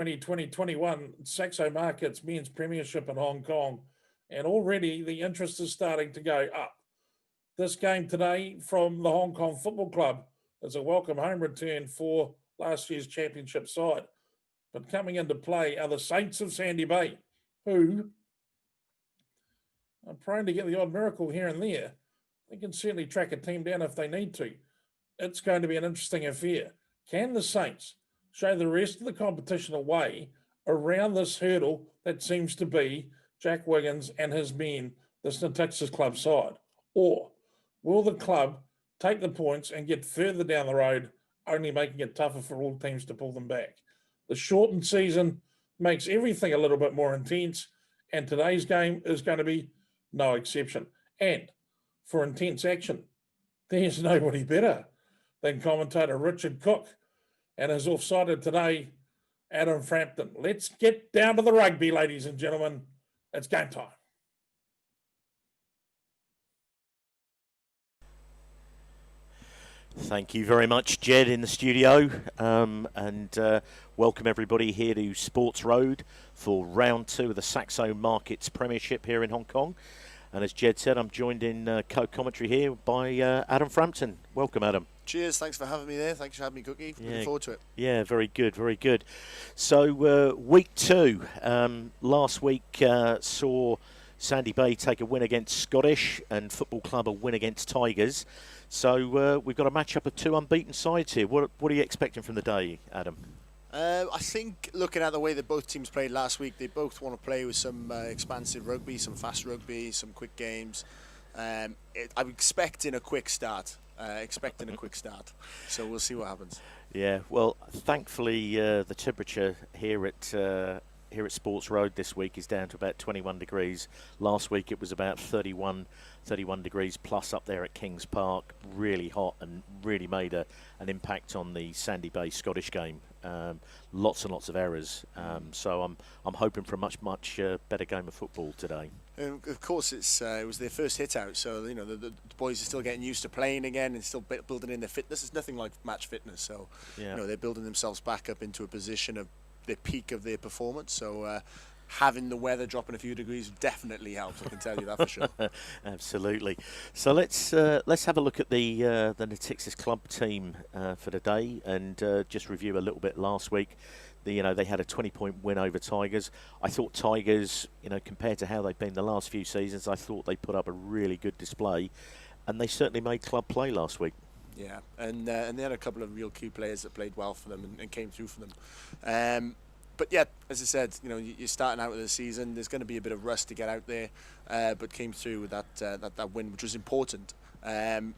2021 Saxo Markets Men's Premiership in Hong Kong, and already the interest is starting to go up. This game today from the Hong Kong Football Club is a welcome home return for last year's championship side. But coming into play are the Saints of Sandy Bay, who are prone to get the odd miracle here and there. They can certainly track a team down if they need to. It's going to be an interesting affair. Can the Saints show the rest of the competition a way around this hurdle that seems to be Jack Wiggins and his men, this Natixis club side? Or will the club take the points and get further down the road, only making it tougher for all teams to pull them back? The shortened season makes everything a little bit more intense, and today's game is going to be no exception. And for intense action, there's nobody better than commentator Richard Cook and his offsider today, Adam Frampton. Let's get down to the rugby, ladies and gentlemen. It's game time. Thank you very much, Jed, in the studio, and welcome everybody here to Sports Road for round 2 of the Saxo Markets Premiership here in Hong Kong. And as Jed said, I'm joined in co-commentary here by Adam Frampton. Welcome, Adam. Cheers, thanks for having me there. Thanks for having me, Cookie. Looking forward to it. Yeah, very good, very good. So, week 2, last week saw Sandy Bay take a win against Scottish and Football Club a win against Tigers. So, we've got a matchup of 2 unbeaten sides here. What are you expecting from the day, Adam? I think looking at the way that both teams played last week, they both want to play with some expansive rugby, some fast rugby, some quick games. I'm expecting a quick start. So we'll see what happens. Yeah, well, thankfully the temperature here at Sports Road this week is down to about 21 degrees. Last week it was about 31 degrees plus up there at Kings Park. Really hot and really made an impact on the Sandy Bay Scottish game. Lots and lots of errors. So I'm hoping for a much better game of football today. Of course, it was their first hit out, so you know the boys are still getting used to playing again and still building in their fitness. It's nothing like match fitness, so yeah. You know they're building themselves back up into a position of the peak of their performance. So having the weather dropping a few degrees definitely helps. I can tell you that for sure. Absolutely. So let's have a look at the Natixis club team for today and just review a little bit last week. They had a 20-point win over Tigers. I thought Tigers, compared to how they've been the last few seasons, I thought they put up a really good display, and they certainly made club play last week. Yeah, and they had a couple of real key players that played well for them and came through for them. But yeah, as I said, you're starting out with the season. There's going to be a bit of rust to get out there, but came through with that win, which was important.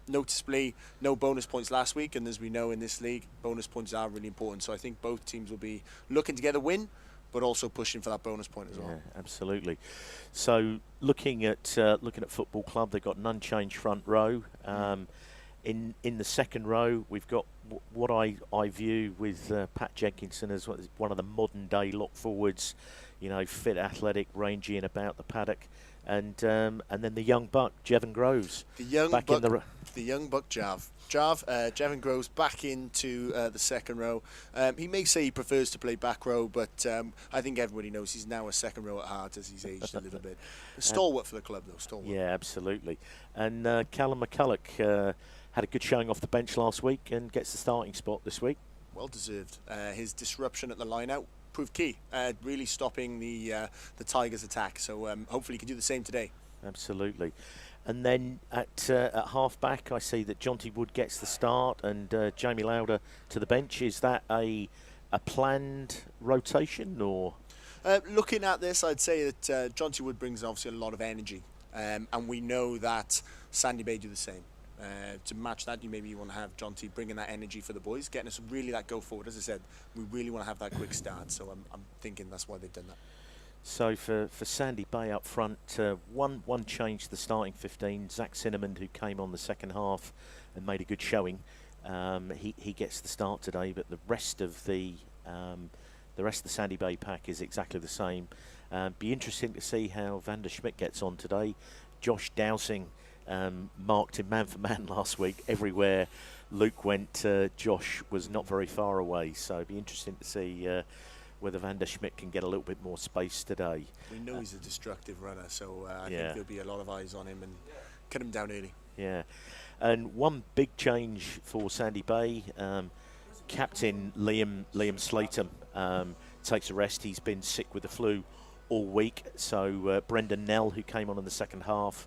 Noticeably, no bonus points last week, and as we know in this league, bonus points are really important. So I think both teams will be looking to get a win, but also pushing for that bonus point as well. Yeah, absolutely. So looking at Football Club, they've got an unchanged front row. In the second row, we've got what I view with Pat Jenkinson as one of the modern day lock forwards, fit, athletic, rangy and about the paddock, and then the young buck Jevon Groves. The young buck Jevon Groves back into the second row. He may say he prefers to play back row, but I think everybody knows he's now a second row at heart as he's aged a little bit. A stalwart for the club though, stalwart. Yeah, absolutely. And Callum McCulloch had a good showing off the bench last week and gets the starting spot this week. Well deserved. His disruption at the line-out proved key, really stopping the Tigers' attack. So hopefully he can do the same today. Absolutely. And then at half-back, I see that Jonty Wood gets the start and Jamie Lauder to the bench. Is that a planned rotation or? Looking at this, I'd say that Jonty Wood brings obviously a lot of energy, and we know that Sandy Bay do the same. To match that, you want to have Jonty bringing that energy for the boys, getting us really that go forward. As I said, we really want to have that quick start, so I'm thinking that's why they've done that. So for Sandy Bay up front, one change to the starting 15. Zach Cinnamon, who came on the second half and made a good showing, he gets the start today. But the rest of the Sandy Bay pack is exactly the same. Be interesting to see how Van der Schmidt gets on today. Josh Dowsing marked him man for man last week. Everywhere Luke went, Josh was not very far away. So it'd be interesting to see whether Van der Schmidt can get a little bit more space today. We know he's a destructive runner, so I think Yeah. there'll be a lot of eyes on him and cut him down early. Yeah, and one big change for Sandy Bay. Captain Liam Slatum takes a rest. He's been sick with the flu all week. So Brendan Nell, who came on in the second half,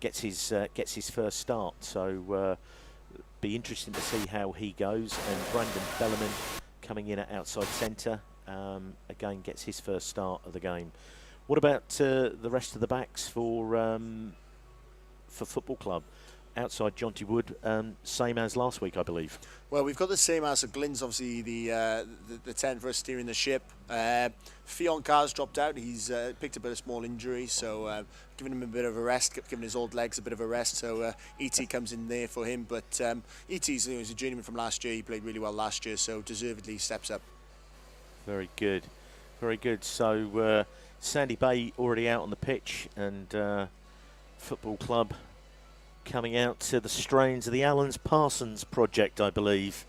gets his first start. So be interesting to see how he goes. And Brandon Bellarmine coming in at outside centre, again gets his first start of the game. What about the rest of the backs for Football Club? Outside Jonty Wood, same as last week, I believe. Well, we've got the same as Glyn's obviously the 10 for us steering the ship. Fionn Carr's dropped out. He's picked up a small injury, so giving him a bit of a rest, giving his old legs a bit of a rest. So E.T. comes in there for him. But E.T.'s he's a journeyman from last year. He played really well last year, so deservedly steps up. Very good. Very good. So Sandy Bay already out on the pitch, and Football Club coming out to the strains of the Allens Parsons project, I believe.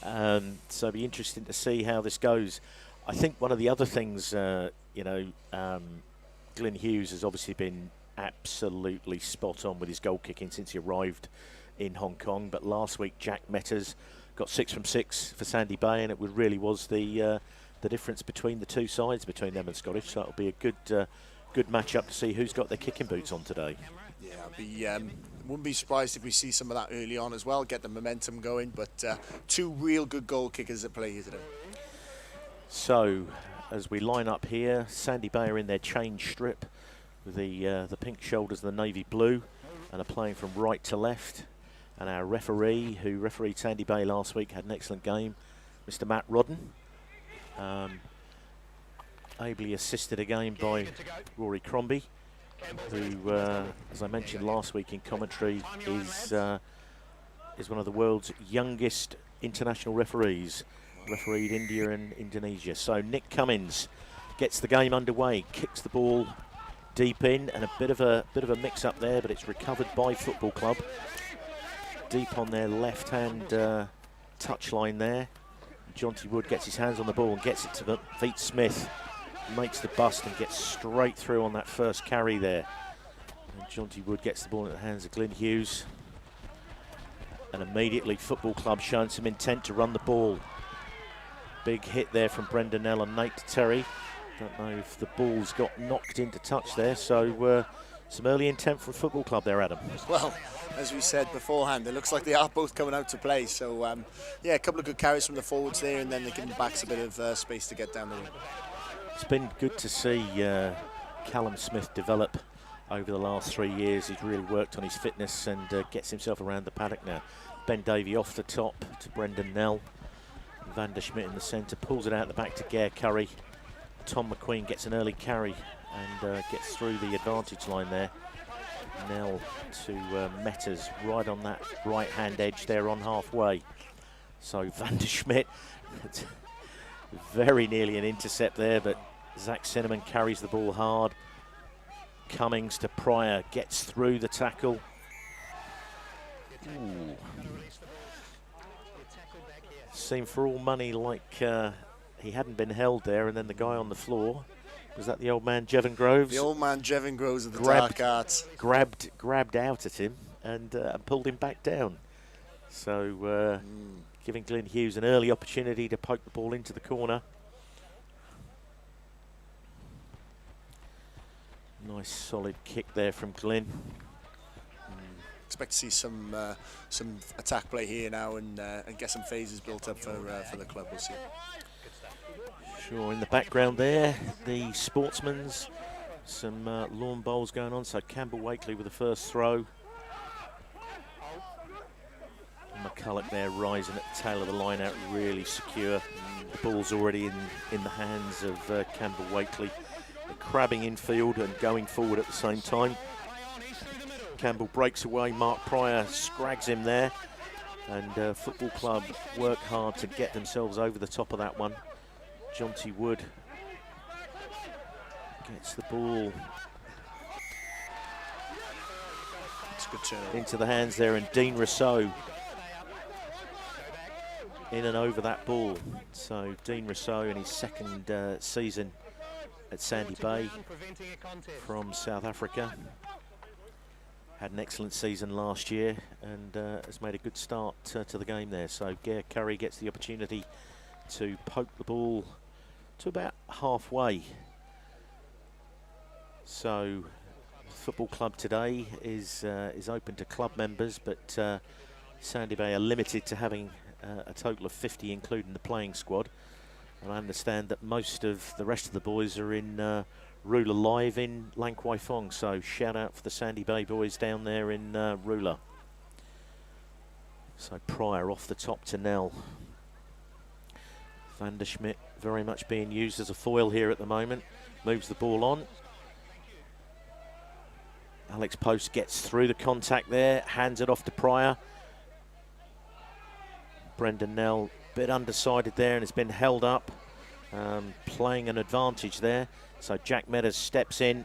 So it'll be interesting to see how this goes. I think one of the other things, Glenn Hughes has obviously been absolutely spot on with his goal kicking since he arrived in Hong Kong. But last week, Jack Metters got 6 from 6 for Sandy Bay, and it really was the difference between the two sides, between them and Scottish. So it'll be a good match-up to see who's got their kicking boots on today. Yeah, wouldn't be surprised if we see some of that early on as well, get the momentum going. But two real good goal kickers at play here today. So, as we line up here, Sandy Bay are in their change strip with the pink shoulders and the navy blue, and are playing from right to left. And our referee, who refereed Sandy Bay last week, had an excellent game, Mr. Matt Rodden. Ably assisted again by Rory Crombie, who, as I mentioned last week in commentary, is one of the world's youngest international referees. Refereed India and Indonesia. So Nick Cummins gets the game underway, kicks the ball deep in, and a bit of a mix-up there, but it's recovered by Football Club. Deep on their left-hand touchline there. Jonty Wood gets his hands on the ball and gets it to Veet Smith. Makes the bust and gets straight through on that first carry there. And Jonty Wood gets the ball in the hands of Glenn Hughes. And immediately Football Club showing some intent to run the ball. Big hit there from Brendan Nell and Nate Terry. Don't know if the ball's got knocked into touch there. So some early intent from Football Club there, Adam. Well, as we said beforehand, it looks like they are both coming out to play. So, yeah, a couple of good carries from the forwards there, and then they're giving backs a bit of space to get down the wing. It's been good to see Callum Smith develop over the last 3 years. He's really worked on his fitness and gets himself around the paddock now. Ben Davey off the top to Brendan Nell. Van der Schmidt in the centre, pulls it out the back to Gare Curry. Tom McQueen gets an early carry and gets through the advantage line there. Nell to Metters, right on that right-hand edge there on halfway. So Van der Schmidt, very nearly an intercept there, but Zach Cinnamon carries the ball hard. Cummings to Pryor, gets through the tackle. Ooh. Seemed for all money like he hadn't been held there, and then the guy on the floor, was that the old man Jevon Groves? The old man Jevon Groves of the dark arts. Grabbed out at him and pulled him back down. So giving Glenn Hughes an early opportunity to poke the ball into the corner. Nice solid kick there from Glenn. Expect to see some attack play here now and get some phases built up for the club. We'll see. Sure, in the background there, the Sportsman's, some lawn bowls going on. So Campbell Wakely with the first throw. McCulloch there rising at the tail of the line out, really secure. The ball's already in the hands of Campbell Wakely. They're crabbing infield and going forward at the same time. Campbell breaks away, Mark Pryor scrags him there, and Football Club work hard to get themselves over the top of that one. Jonty Wood gets the ball into the hands there, and Dean Rousseau in and over that ball. So Dean Rousseau in his second season at Sandy Bay from South Africa. Had an excellent season last year and has made a good start to the game there. So Gare Curry gets the opportunity to poke the ball to about halfway. So football club today is open to club members, but Sandy Bay are limited to having a total of 50, including the playing squad. And I understand that most of the rest of the boys are in Ruler Live in Lang Kwai Fong. So shout out for the Sandy Bay boys down there in Ruler. So Pryor off the top to Nell. Van der Schmidt very much being used as a foil here at the moment. Moves the ball on. Alex Post gets through the contact there, hands it off to Pryor. Brendan Nell, bit undecided there and has been held up, playing an advantage there. So Jack Meadows steps in.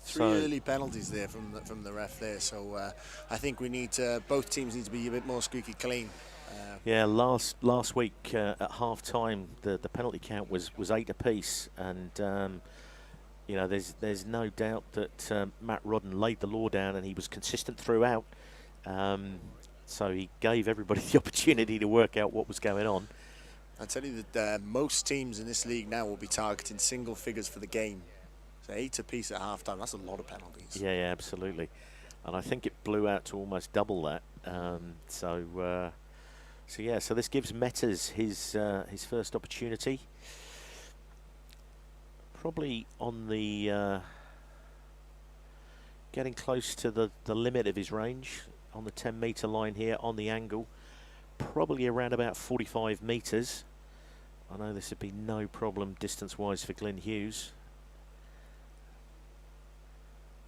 Three early penalties there from the ref there, so I think we need both teams need to be a bit more squeaky clean. Yeah, last week at half time the penalty count was 8 apiece, and you know there's no doubt that Matt Rodden laid the law down and he was consistent throughout. So he gave everybody the opportunity to work out what was going on. I tell you that most teams in this league now will be targeting single figures for the game. So 8 apiece at half time, that's a lot of penalties. Yeah, absolutely. And I think it blew out to almost double that. So this gives Metters his first opportunity. Probably on the getting close to the limit of his range on the 10-metre line here on the angle. Probably around about 45 metres. I know this would be no problem distance-wise for Glyn Hughes.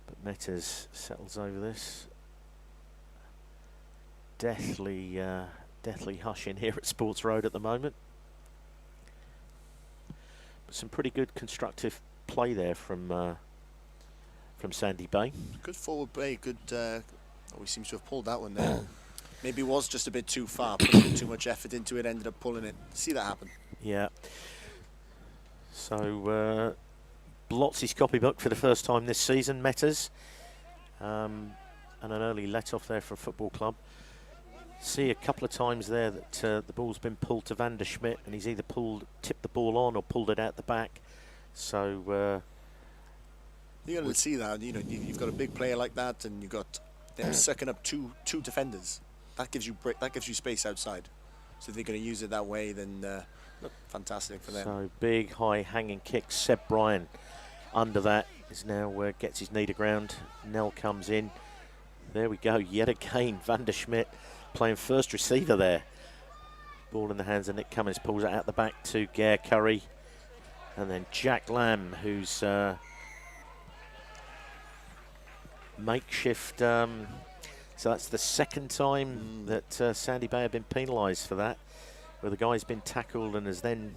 But Metters settles over this. Deathly hush in here at Sports Road at the moment. But some pretty good constructive play there from Sandy Bay. Good forward play, good. We seem to have pulled that one there. Maybe it was just a bit too far, put too much effort into it, ended up pulling it. See that happen. Yeah. So blots his copybook for the first time this season, Metters. And an early let-off there for a football club. See a couple of times there that the ball's been pulled to Van der Schmidt and he's either tipped the ball on or pulled it out the back. So you're going to see that. You know, you've got a big player like that, and you've got them sucking up two defenders. That gives you space outside. So if they're going to use it that way, then fantastic for them. So big high hanging kick. Seb Bryan under that is now gets his knee to ground. Nell comes in. There we go. Yet again, Van der Schmidt playing first receiver there. Ball in the hands of Nick Cummins, pulls it out the back to Gare Curry, and then Jack Lamb, who's makeshift. So that's the second time that Sandy Bay have been penalised for that, where the guy's been tackled and has then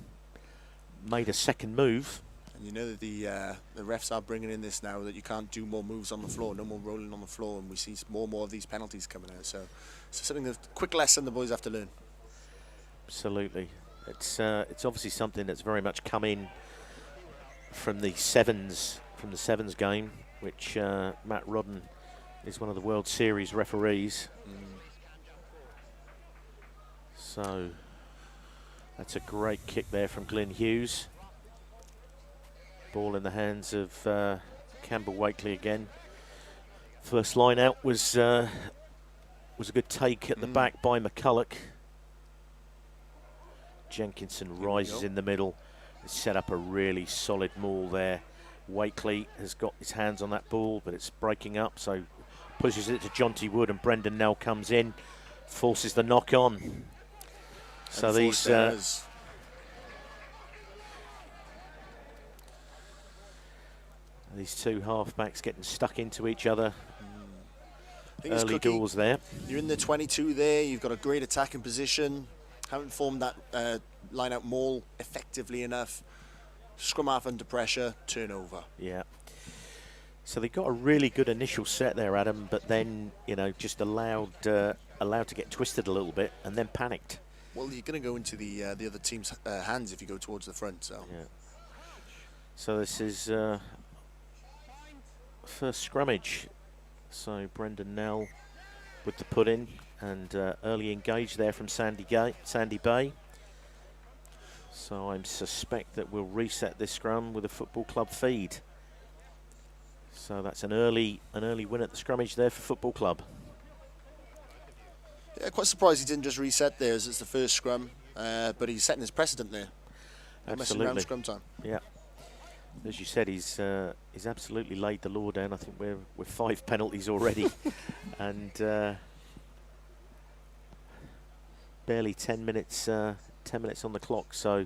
made a second move. And you know that the refs are bringing in this now, that you can't do more moves on the floor, no more rolling on the floor, and we see more and more of these penalties coming out. So something, a quick lesson the boys have to learn. Absolutely. It's obviously something that's very much come in from the sevens game, which Matt Rodden is one of the World Series referees. So that's a great kick there from Glyn Hughes. Ball in the hands of Campbell Wakely again. First line out was a good take at the back by McCulloch. Jenkinson rises in the middle, set up a really solid maul there. Wakely has got his hands on that ball, but it's breaking up, so pushes it to Jonty Wood, and Brendan Nell comes in, forces the knock on. So these two halfbacks getting stuck into each other. Early doors there. You're in the 22 there, you've got a great attacking position, haven't formed that line out maul effectively enough. Scrum half under pressure, turnover. Yeah. So they got a really good initial set there, Adam, but then, you know, just allowed allowed to get twisted a little bit and then panicked. Well, you're going to go into the other team's hands if you go towards the front. So Yeah. So this is first scrummage. So Brendan Nell with the put in and early engage there from Sandy Bay. So I suspect that we'll reset this scrum with a football club feed. So that's an early win at the scrummage there for football club. yeah, quite surprised he didn't just reset there as it's the first scrum, but he's setting his precedent there. Not messing around Absolutely. scrum time. Yeah. As you said, he's absolutely laid the law down. I think we're 5 penalties already, and barely 10 minutes on the clock. So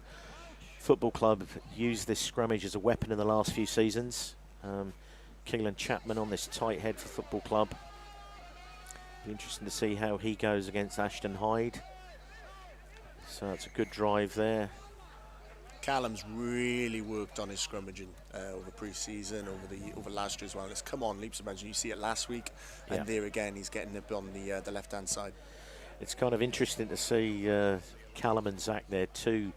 football club used this scrummage as a weapon in the last few seasons. Keelan Chapman on this tight head for football club. Be interesting to see how he goes against Ashton Hyde. So it's a good drive there. Callum's really worked on his scrummaging over pre-season, over last year as well. It's come on leaps and bounds. You see it last week, and there again he's getting it on the left-hand side. It's kind of interesting to see Callum and Zach there, two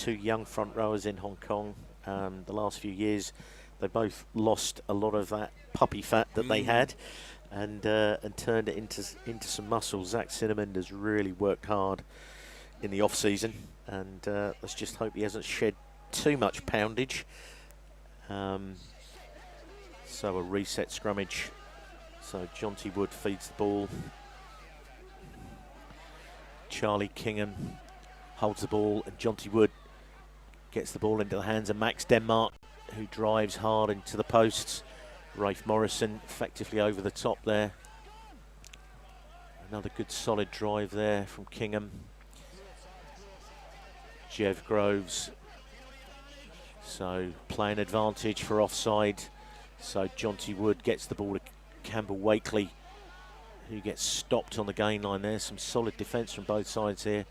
young front rowers in Hong Kong. The last few years, they both lost a lot of that puppy fat that they had, and turned it into some muscle. Zach Cinnamon has really worked hard in the off-season, and let's just hope he hasn't shed too much poundage. So a reset scrummage. So Jonty Wood feeds the ball. Charlie Kingham holds the ball, and Jonty Wood gets the ball into the hands of Max Denmark, who drives hard into the posts. Rafe Morrison effectively over the top there. Another good solid drive there from Kingham. Jev Groves. So playing advantage for offside. So Jonty Wood gets the ball to Campbell Wakely, who gets stopped on the gain line there. Some solid defence from both sides here.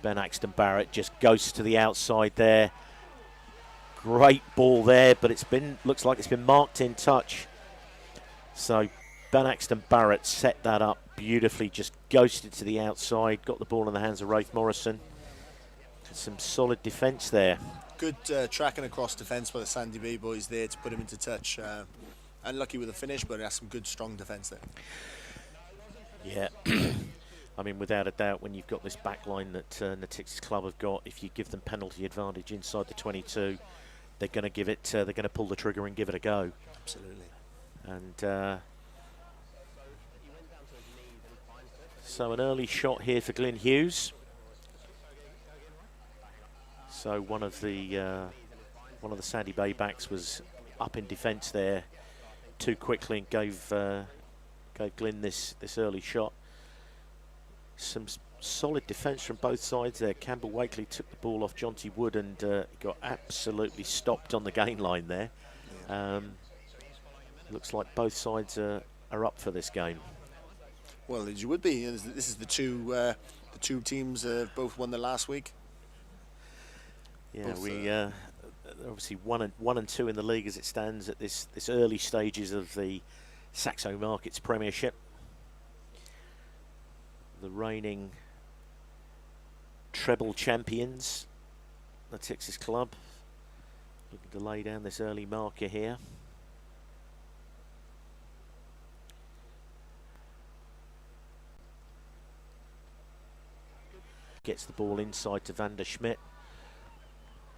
Ben Axton Barrett just goes to the outside there. Great ball there, but looks like it's been marked in touch. So Ben Axton Barrett set that up beautifully, just ghosted to the outside, got the ball in the hands of Rafe Morrison. Some solid defence there. Good tracking across defence by the Sandy Bay boys there to put him into touch. Unlucky with the finish, but that's some good, strong defence there. Yeah. I mean, without a doubt, when you've got this back line that Natixis Club have got, if you give them penalty advantage inside the 22, they're going to give it. They're going to pull the trigger and give it a go. Absolutely. And so an early shot here for Glyn Hughes. So one of the Sandy Bay backs was up in defence there too quickly and gave Glyn this early shot. Some solid defence from both sides there. Campbell Wakely took the ball off Jonty Wood and got absolutely stopped on the gain line there. Yeah. Looks like both sides are up for this game. Well, as you would be. This is the two teams both won the last week. Yeah, we obviously 1 and 2 in the league as it stands at this early stages of the Saxo Markets Premiership. The reigning treble champions, Natixis Club, looking to lay down this early marker here. Gets the ball inside to Van der Schmidt.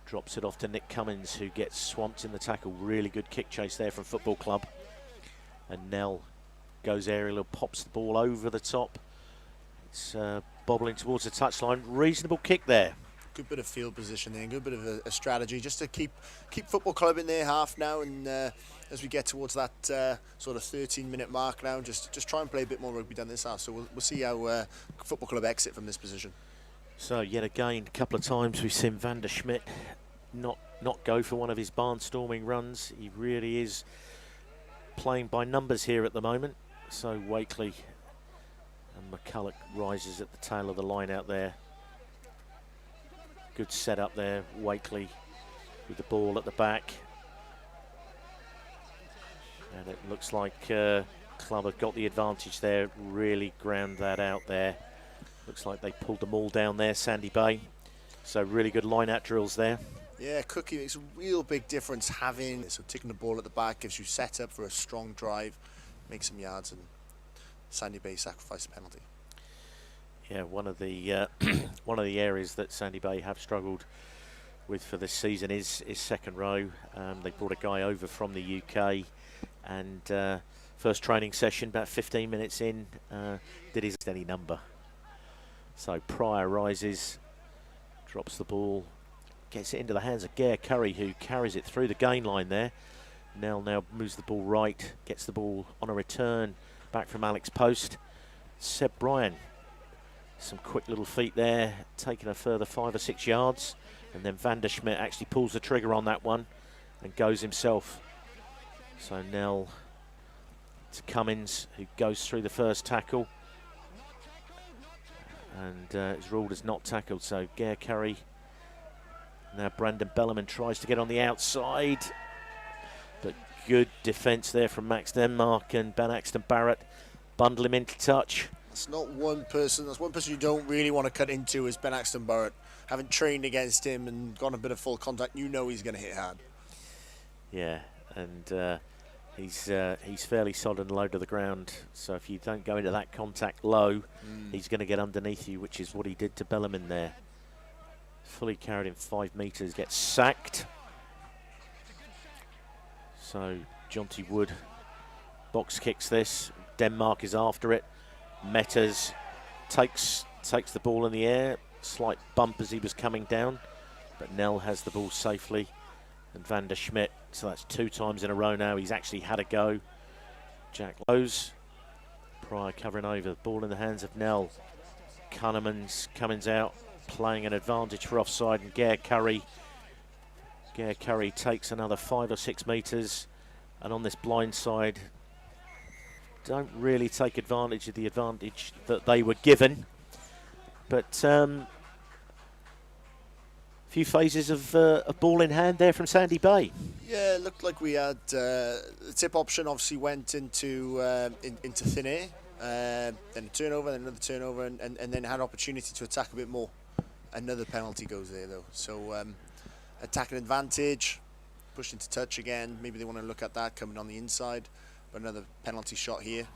Drops it off to Nick Cummins, who gets swamped in the tackle. Really good kick chase there from Football Club. And Nell goes aerial, pops the ball over the top. It's bobbling towards the touchline. Reasonable kick there. Good bit of field positioning, good bit of a strategy just to keep Football Club in their half now. And as we get towards that sort of 13-minute mark now, just try and play a bit more rugby down this half. So we'll see how Football Club exit from this position. So yet again, a couple of times we've seen Van der Schmidt not go for one of his barnstorming runs. He really is playing by numbers here at the moment. So Wakely and McCulloch rises at the tail of the line out there. Good setup there, Wakely with the ball at the back. And it looks like Club have got the advantage there, really ground that out there. Looks like they pulled them all down there, Sandy Bay. So really good line-out drills there. Yeah, Cookie makes a real big difference having, so taking the ball at the back gives you set up for a strong drive, make some yards, and Sandy Bay sacrifice a penalty. Yeah, one of the one of the areas that Sandy Bay have struggled with for this season is second row. They brought a guy over from the UK, and first training session, about 15 minutes in, did his any number. So Pryor rises, drops the ball, gets it into the hands of Gare Curry, who carries it through the gain line there. Nell now moves the ball right, gets the ball on a return back from Alex Post. Seb Bryan, some quick little feet there, taking a further 5 or 6 yards. And then Van der Schmidt actually pulls the trigger on that one and goes himself. So Nell to Cummins, who goes through the first tackle. And is ruled as not tackled. So Gare Curry. Now Brandon Bellerman tries to get on the outside. But good defence there from Max Denmark, and Ben Axton Barrett bundle him into touch. That's one person you don't really want to cut into is Ben Axton Barrett. Having trained against him and gone a bit of full contact, you know he's going to hit hard. Yeah, and he's fairly solid and low to the ground. So if you don't go into that contact low, he's going to get underneath you, which is what he did to Bellerman there. Fully carried in 5 metres, gets sacked. So Jonty Wood box kicks this. Denmark is after it. Metters takes the ball in the air. Slight bump as he was coming down, but Nell has the ball safely, and Van der Schmidt, so that's 2 times in a row now he's actually had a go. Jack Lowe's, Pryor covering over, the ball in the hands of Nell. Cummins out, playing an advantage for offside, and Gare Curry takes another 5 or 6 metres, and on this blind side don't really take advantage of the advantage that they were given. But a few phases of a ball in hand there from Sandy Bay. Yeah, it looked like we had the tip option obviously went into thin air, then a turnover, then another turnover, and then had opportunity to attack a bit more. Another penalty goes there though. So attacking advantage, pushed into touch again. Maybe they want to look at that coming on the inside, but another penalty shot here,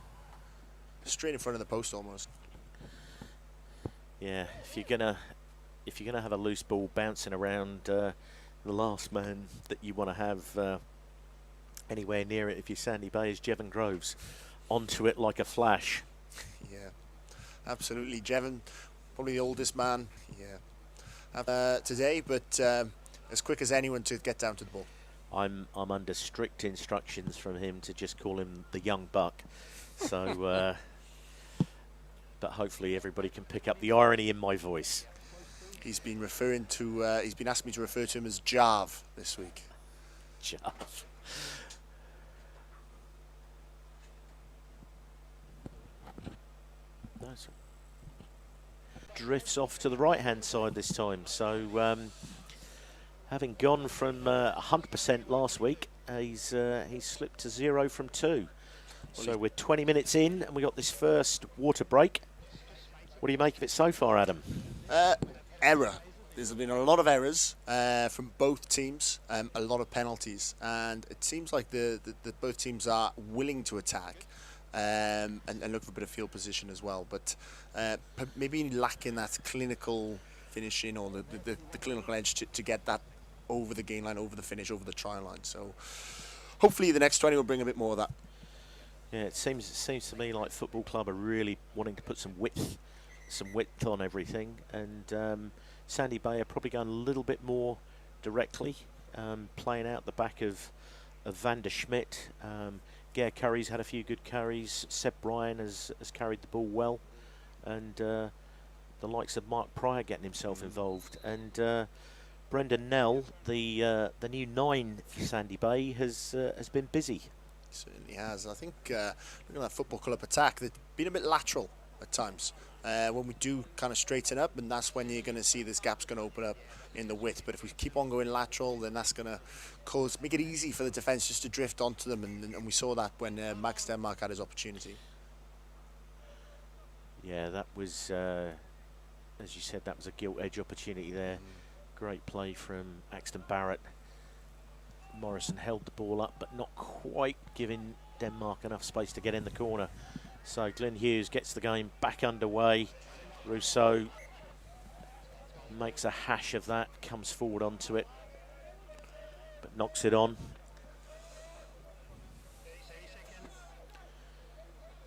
straight in front of the post almost. Yeah, if you're gonna have a loose ball bouncing around, the last man that you want to have anywhere near it, if you're Sandy Bay, is Jevon Groves, onto it like a flash. Yeah, absolutely. Jevon, probably the oldest man, today, but as quick as anyone to get down to the ball. I'm under strict instructions from him to just call him the young buck. So. But hopefully everybody can pick up the irony in my voice. He's been referring to, he's been asking me to refer to him as Jav this week. Jav. Nice. Drifts off to the right-hand side this time. So having gone from 100% last week, he's slipped to 0 from 2. So we're 20 minutes in, and we got this first water break. What do you make of it so far, Adam? Error. There's been a lot of errors from both teams, a lot of penalties, and it seems like the both teams are willing to attack and look for a bit of field position as well, but maybe lacking that clinical finishing or the clinical edge to get that over the gain line, over the finish, over the try line. So hopefully the next 20 will bring a bit more of that. Yeah, it seems to me like Football Club are really wanting to put some width on everything, and Sandy Bay are probably going a little bit more directly, playing out the back of Van der Schmidt. Gare Curry's had a few good carries. Seb Bryan has carried the ball well, and the likes of Mark Pryor getting himself involved, and Brendan Nell, the new 9 for Sandy Bay, has been busy. Certainly has. I think looking at that Football Club attack, they've been a bit lateral at times. When we do kind of straighten up, and that's when you're going to see this gap's going to open up in the width. But if we keep on going lateral, then that's going to make it easy for the defence just to drift onto them, and we saw that when Max Denmark had his opportunity. Yeah, that was, as you said, that was a gilt edge opportunity there. Great play from Axton Barrett. Morrison held the ball up, but not quite giving Denmark enough space to get in the corner. So Glenn Hughes gets the game back underway. Rousseau makes a hash of that, comes forward onto it, but knocks it on.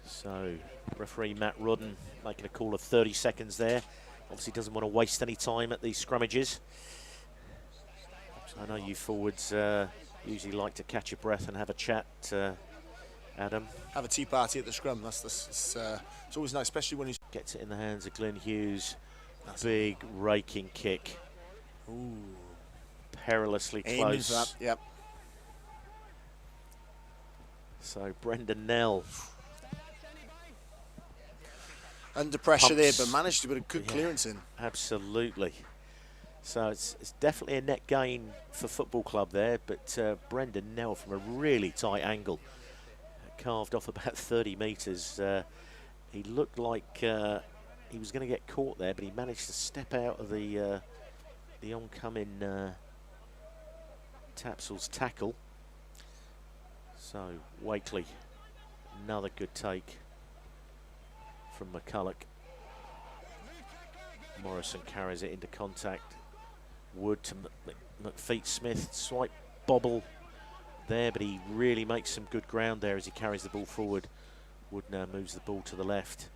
So referee Matt Rodden making a call of 30 seconds there. Obviously doesn't want to waste any time at these scrummages. So I know you forwards usually like to catch your breath and have a chat, Adam. Have a tea party at the scrum. It's always nice, especially when he gets it in the hands of Glenn Hughes. Big raking kick. Ooh. Perilously aiming close. for that. Yep. So Brendan Nell under pressure there, pumps. but managed to put a good clearance in. Absolutely. So it's definitely a net gain for Football Club there, but Brendan Nell from a really tight angle carved off about 30 metres. He looked like he was going to get caught there, but he managed to step out of the oncoming Tapsel's tackle. So Wakely, another good take from McCulloch. Morrison carries it into contact. Wood to McFeet Smith, slight bobble there, but he really makes some good ground there as he carries the ball forward. Wood now moves the ball to the left.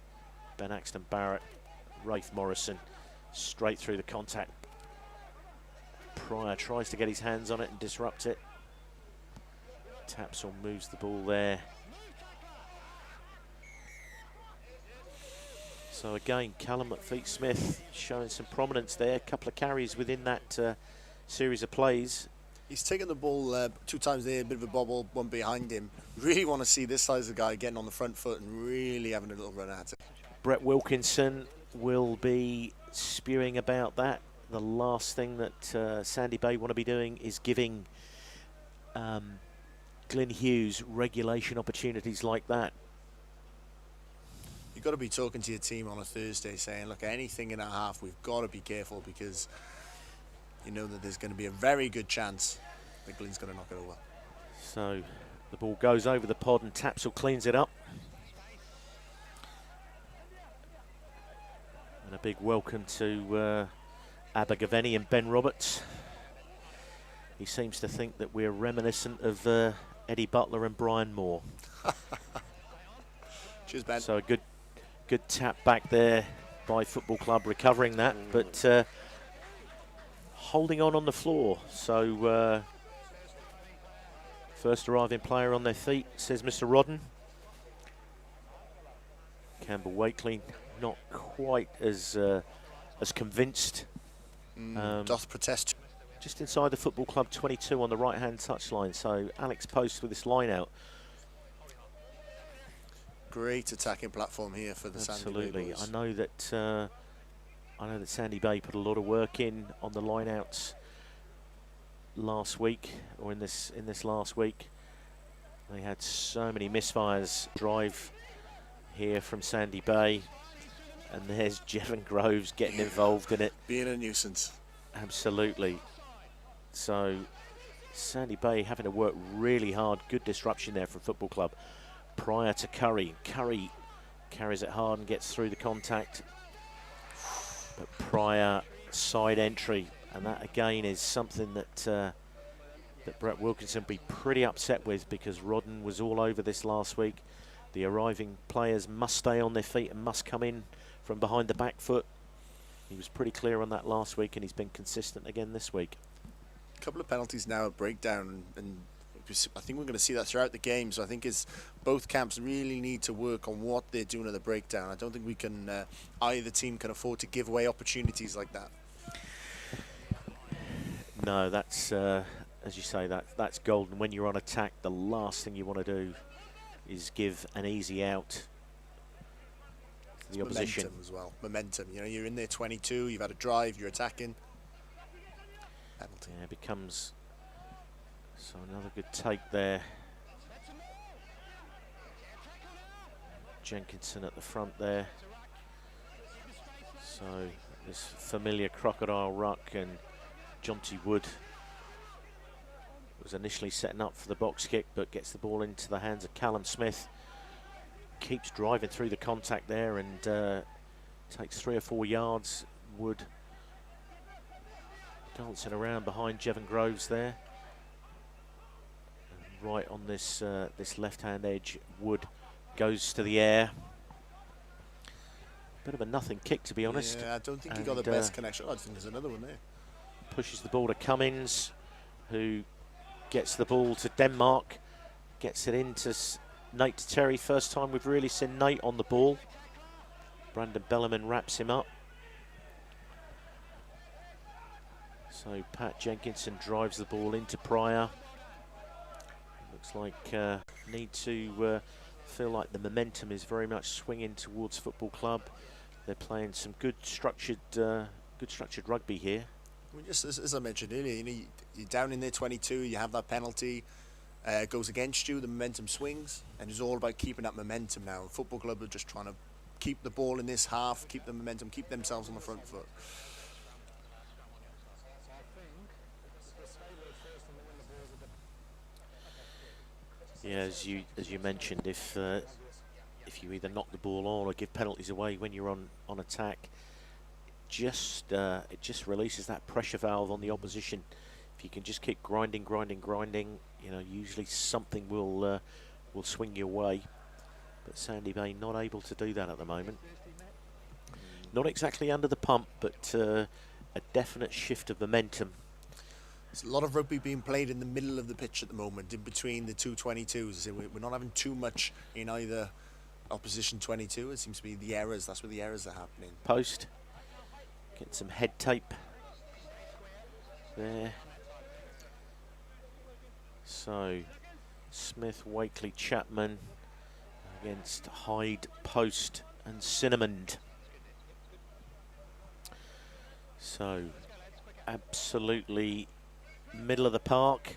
Ben Axton Barrett, Rafe Morrison, straight through the contact. Pryor tries to get his hands on it and disrupt it. Tapsell moves the ball there. So again, Callum McFeet Smith showing some prominence there. A couple of carries within that series of plays. He's taken the ball 2 times there, a bit of a bobble, one behind him. Really want to see this size of guy getting on the front foot and really having a little run at it. Brett Wilkinson will be spewing about that. The last thing that Sandy Bay want to be doing is giving Glenn Hughes regulation opportunities like that. You've got to be talking to your team on a Thursday saying, look, anything in a half, we've got to be careful because you know that there's going to be a very good chance that Glenn's going to knock it over. So the ball goes over the pod and Tapsell cleans it up. And a big welcome to Abba Gaveni and Ben Roberts. He seems to think that we're reminiscent of Eddie Butler and Brian Moore. Cheers, Ben. So a good tap back there by Football Club, recovering that, but holding on the floor. So first arriving player on their feet, says Mr. Rodden. Campbell Wakely not quite as convinced. Doth protest. Just inside the Football Club 22 on the right-hand touchline. So Alex Post with this line out. Great attacking platform here for the Sandy Bay Absolutely. boys. I know that Sandy Bay put a lot of work in on the line-outs last week, or in this last week. They had so many misfires. Drive here from Sandy Bay, and there's Jevon Groves getting involved in it. Being a nuisance. Absolutely. So Sandy Bay having to work really hard. Good disruption there from Football Club. Prior to Curry. Curry carries it hard and gets through the contact. But Prior side entry, and that again is something that that Brett Wilkinson will be pretty upset with, because Rodden was all over this last week. The arriving players must stay on their feet and must come in from behind the back foot. He was pretty clear on that last week, and he's been consistent again this week. A couple of penalties now at breakdown, and I think we're going to see that throughout the game. So I think both camps really need to work on what they're doing at the breakdown. I don't think we can, either team can afford to give away opportunities like that. No, that's, as you say, that's golden. When you're on attack, the last thing you want to do is give an easy out. the opposition. Momentum as well. Momentum. You know, you're in there 22. You've had a drive. You're attacking. Penalty. Yeah, it becomes so another good take there. Jenkinson at the front there. So this familiar crocodile ruck, and Jonty Wood was initially setting up for the box kick, but gets the ball into the hands of Callum Smith. Keeps driving through the contact there and takes 3 or 4 yards. Wood dancing around behind Jevon Groves there. And right on this this left-hand edge, Wood goes to the air. Bit of a nothing kick, to be honest. Yeah, I don't think he got the best connection. I think there's another one there. Pushes the ball to Cummins, who gets the ball to Denmark, gets it into Nate Terry. First time we've really seen Nate on the ball. Brandon Bellarmine wraps him up. So Pat Jenkinson drives the ball into Pryor. Looks like need to feel like the momentum is very much swinging towards Football Club. They're playing some good structured rugby here. I mean, just as I mentioned earlier, you know, you're down in there 22. You have that penalty. Goes against you. The momentum swings, and it's all about keeping that momentum now. Football Club are just trying to keep the ball in this half, keep the momentum, keep themselves on the front foot. Yeah, as you mentioned, if you either knock the ball on or give penalties away when you're on attack, it just releases that pressure valve on the opposition. If you can just keep grinding, you know, usually something will swing your way. But Sandy Bay not able to do that at the moment. Not exactly under the pump, but a definite shift of momentum. There's a lot of rugby being played in the middle of the pitch at the moment, in between the two 22s. So we're not having too much in either opposition 22. It seems to be the errors. That's where the errors are happening. Post. Get some head tape there. So Smith, Wakely, Chapman against Hyde, Post and Cinnamon. So absolutely middle of the park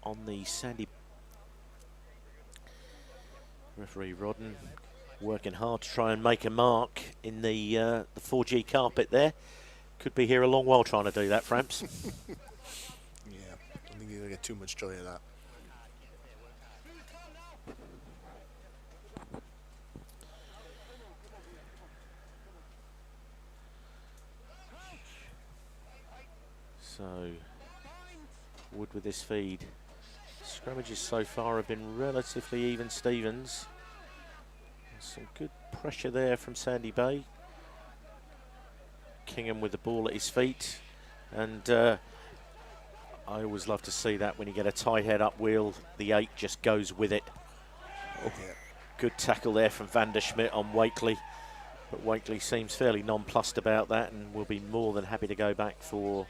on the sandy. Referee Rodden working hard to try and make a mark in the 4G carpet there. Could be here a long while trying to do that, Framps. Yeah, I don't think you're going to get too much joy of that. So, Wood with his feed. Scrummages so far have been relatively even Stevens. Some good pressure there from Sandy Bay. Kingham with the ball at his feet. And I always love to see that when you get a tight head up wheel, the 8 just goes with it. Oh, yeah. Good tackle there from Van der Schmidt on Wakely. But Wakely seems fairly nonplussed about that and will be more than happy to go back for.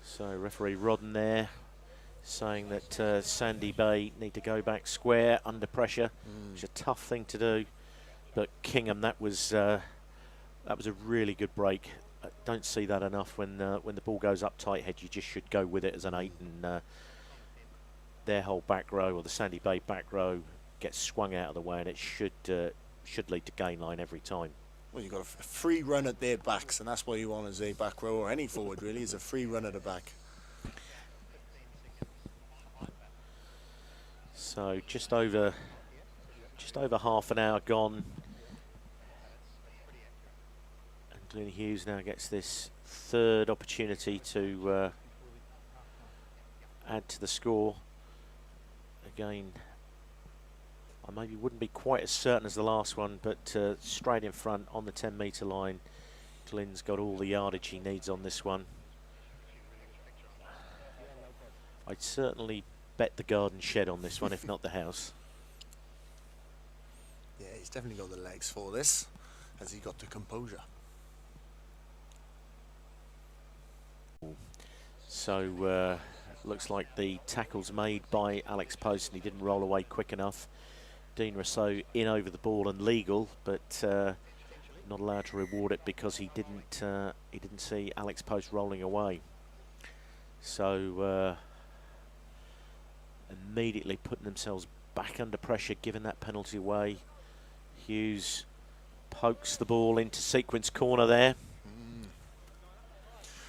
So referee Rodden there saying that Sandy Bay need to go back square under pressure. It's a tough thing to do, but Kingham, that was a really good break. I don't see that enough when the ball goes up tight head. You just should go with it as an 8, and their whole back row, or the Sandy Bay back row, gets swung out of the way, and it should lead to gain line every time. Well, you've got a free run at their backs, and that's what you want as a back row, or any forward really, is a free run at the back. So just over half an hour gone, and Glyn Hughes now gets this third opportunity to add to the score. Again, I maybe wouldn't be quite as certain as the last one, but straight in front on the 10-metre line. Glyn's got all the yardage he needs on this one. I'd certainly bet the garden shed on this one, if not the house. Yeah, he's definitely got the legs for this, as he got the composure. So looks like the tackle's made by Alex Post, and he didn't roll away quick enough. Dean Rousseau in over the ball and legal, but not allowed to reward it because he didn't see Alex Post rolling away. So immediately putting themselves back under pressure, giving that penalty away. Hughes pokes the ball into sequence corner there.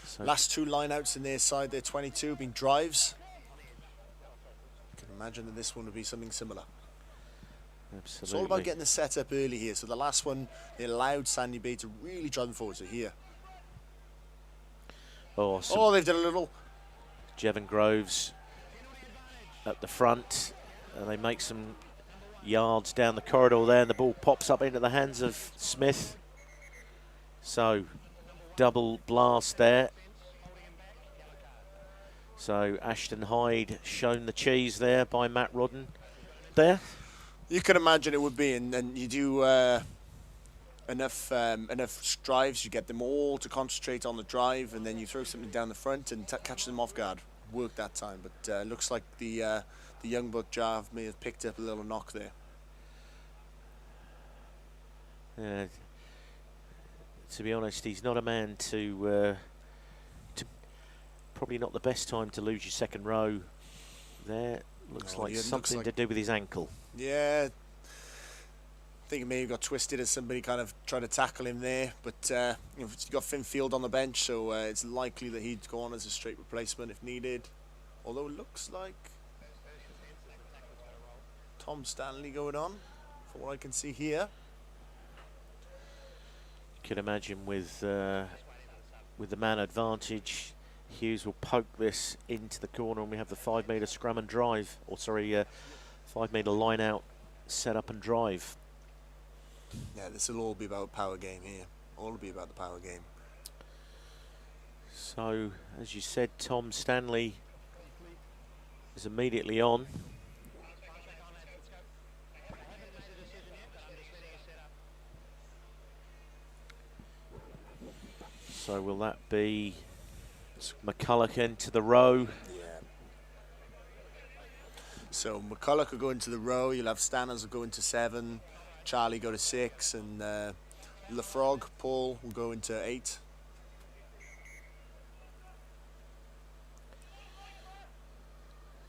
So last 2 line-outs in their side, their 22 have been drives. You can imagine that this one would be something similar. absolutely. It's all about getting the setup early here. So the last one, they allowed Sandy Bay to really drive them forward. So here. Oh, They've done a little. Jevon Groves at the front. They make some yards down the corridor there, and the ball pops up into the hands of Smith. So double blast there. So Ashton Hyde shown the cheese there by Matt Rodden there. You can imagine it would be, and you do enough drives, you get them all to concentrate on the drive, and then you throw something down the front and catch them off guard. Worked that time, but looks like the young buck Jav may have picked up a little knock there. To be honest, he's not a man to probably not the best time to lose your second row there. Looks like something to do with his ankle. Yeah, I think he may have got twisted as somebody kind of tried to tackle him there, but you've got Finn Field on the bench, so it's likely that he'd go on as a straight replacement if needed. Although it looks like Tom Stanley going on, from what I can see here. You could imagine with the man advantage, Hughes will poke this into the corner, and we have the 5 metre scrum and drive, 5 metre line out, set up and drive. Yeah, this will all be about power game here. All will be about the power game. So, as you said, Tom Stanley is immediately on. So will that be McCulloch into the row? Yeah. So McCulloch will go into the row. You'll have Stanners will go into 7. Charlie go to 6, and LaFrog, Paul will go into 8.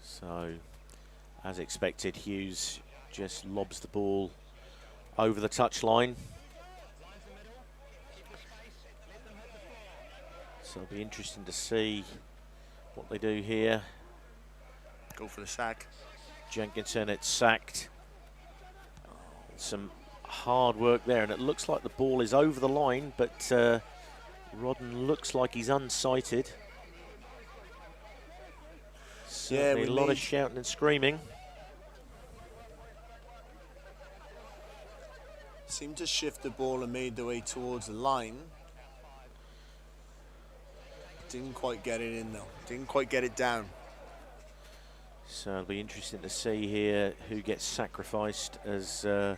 So, as expected, Hughes just lobs the ball over the touchline. So it'll be interesting to see what they do here. Go for the sack. Jenkinson, it's sacked. Some hard work there, and it looks like the ball is over the line, but Rodden looks like he's unsighted. Certainly a lot of shouting and screaming. Seemed to shift the ball and made the way towards the line. Didn't quite get it in though. Didn't quite get it down. So it'll be interesting to see here who gets sacrificed, as they'll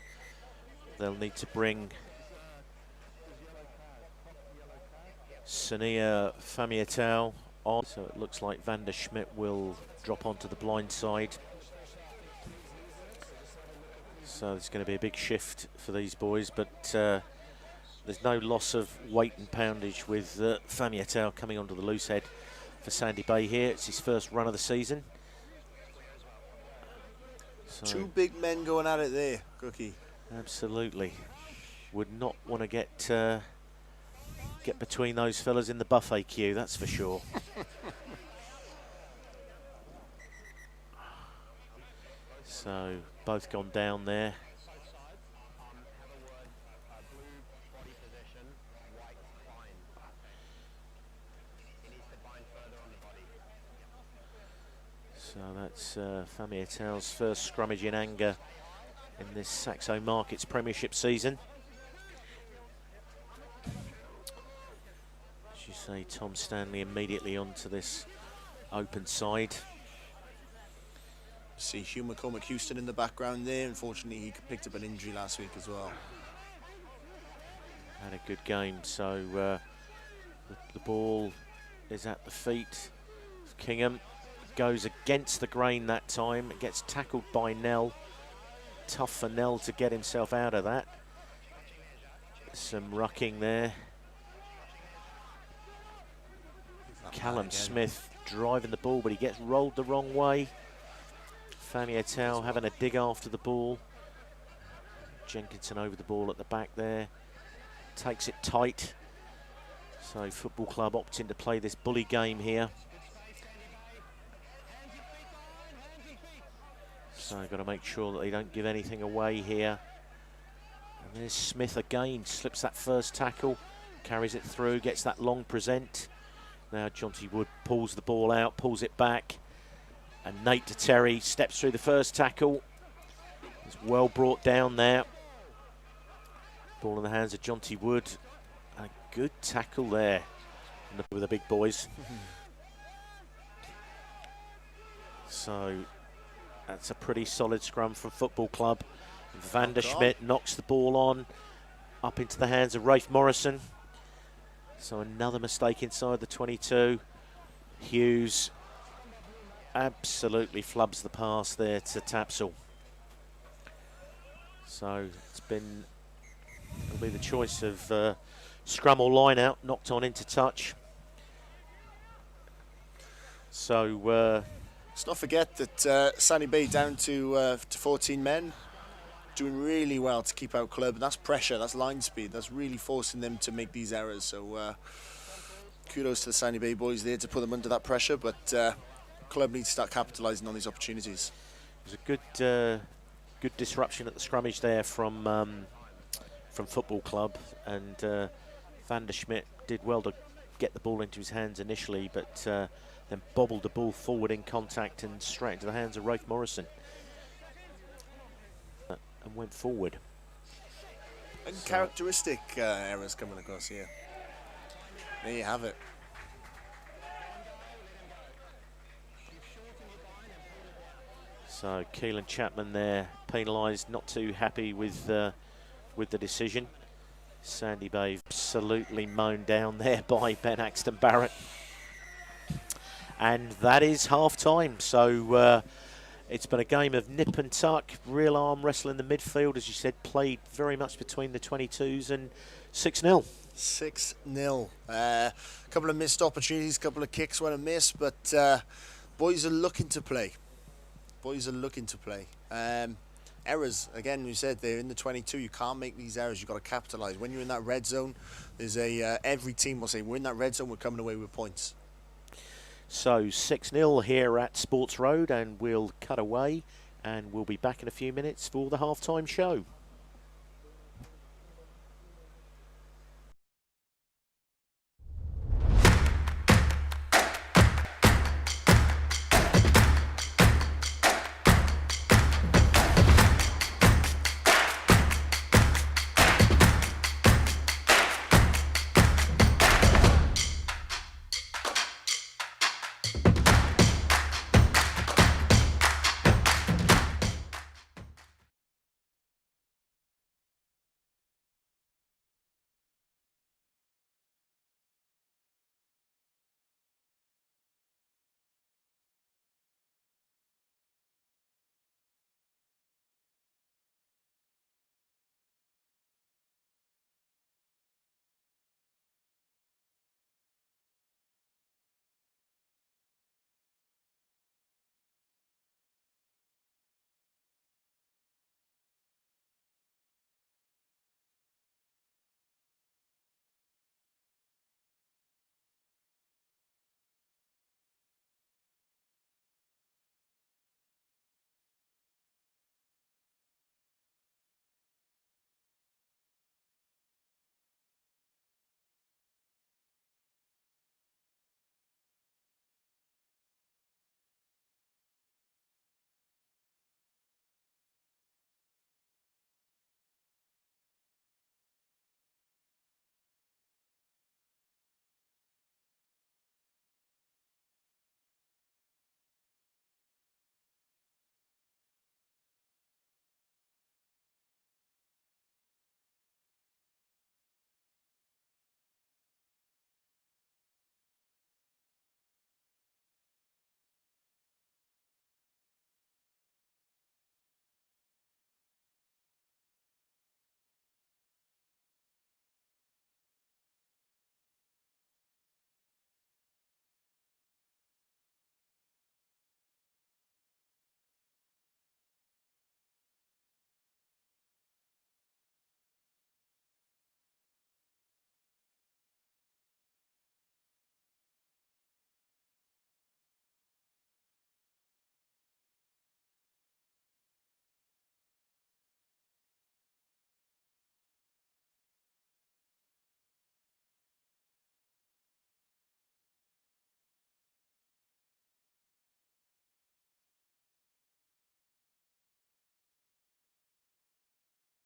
need to bring Sania Famiatau on. So it looks like Van der Schmidt will drop onto the blind side. So it's going to be a big shift for these boys, but there's no loss of weight and poundage with Famiatau coming onto the loose head for Sandy Bay here. It's his first run of the season. So 2 big men going at it there, Cookie. Absolutely. Would not want to get between those fellas in the buffet queue, that's for sure. So both gone down there. So that's Famiatau's first scrummage in anger in this Saxo Markets Premiership season. As you say, Tom Stanley immediately onto this open side. See Hugh McCormick Houston in the background there. Unfortunately, he picked up an injury last week as well. Had a good game. So the ball is at the feet of Kingham. Goes against the grain that time. It gets tackled by Nell. Tough for Nell to get himself out of that. Some rucking there. Callum Smith driving the ball, but he gets rolled the wrong way. Faniatel having a dig after the ball. Jenkinson over the ball at the back there. Takes it tight. So Football Club opting to play this bully game here. So got to make sure that they don't give anything away here. And there's Smith again, slips that first tackle, carries it through, gets that long present. Now Jonty Wood pulls the ball out, pulls it back. And Nate to Terry steps through the first tackle. It's well brought down there. Ball in the hands of Jonty Wood. A good tackle there with the big boys. So that's a pretty solid scrum from Football Club. Van der Schmidt knocks the ball on, up into the hands of Rafe Morrison. So another mistake inside the 22. Hughes absolutely flubs the pass there to Tapsell. So it'll be the choice of scrum or line out, knocked on into touch. So let's not forget that Sunny Bay down to 14 men, doing really well to keep out Club. And that's pressure, that's line speed, that's really forcing them to make these errors. So kudos to the Sunny Bay boys there to put them under that pressure, but Club needs to start capitalising on these opportunities. It was a good disruption at the scrummage there from Football Club, and Van der Schmidt did well to get the ball into his hands initially, but then bobbled the ball forward in contact and straight into the hands of Rafe Morrison and went forward. And characteristic errors coming across here. There you have it. So Keelan Chapman there penalised, not too happy with the decision. Sandy Bay absolutely mown down there by Ben Axton Barrett. And that is half time. So it's been a game of nip and tuck, real arm wrestle in the midfield, as you said, played very much between the 22s, and 6-0. 6-0. A couple of missed opportunities, a couple of kicks went a miss, but boys are looking to play. Boys are looking to play. Errors, again, you said they're in the 22. You can't make these errors. You've got to capitalise. When you're in that red zone, there's every team will say, we're in that red zone, we're coming away with points. So 6-0 here at Sports Road, and we'll cut away, and we'll be back in a few minutes for the halftime show.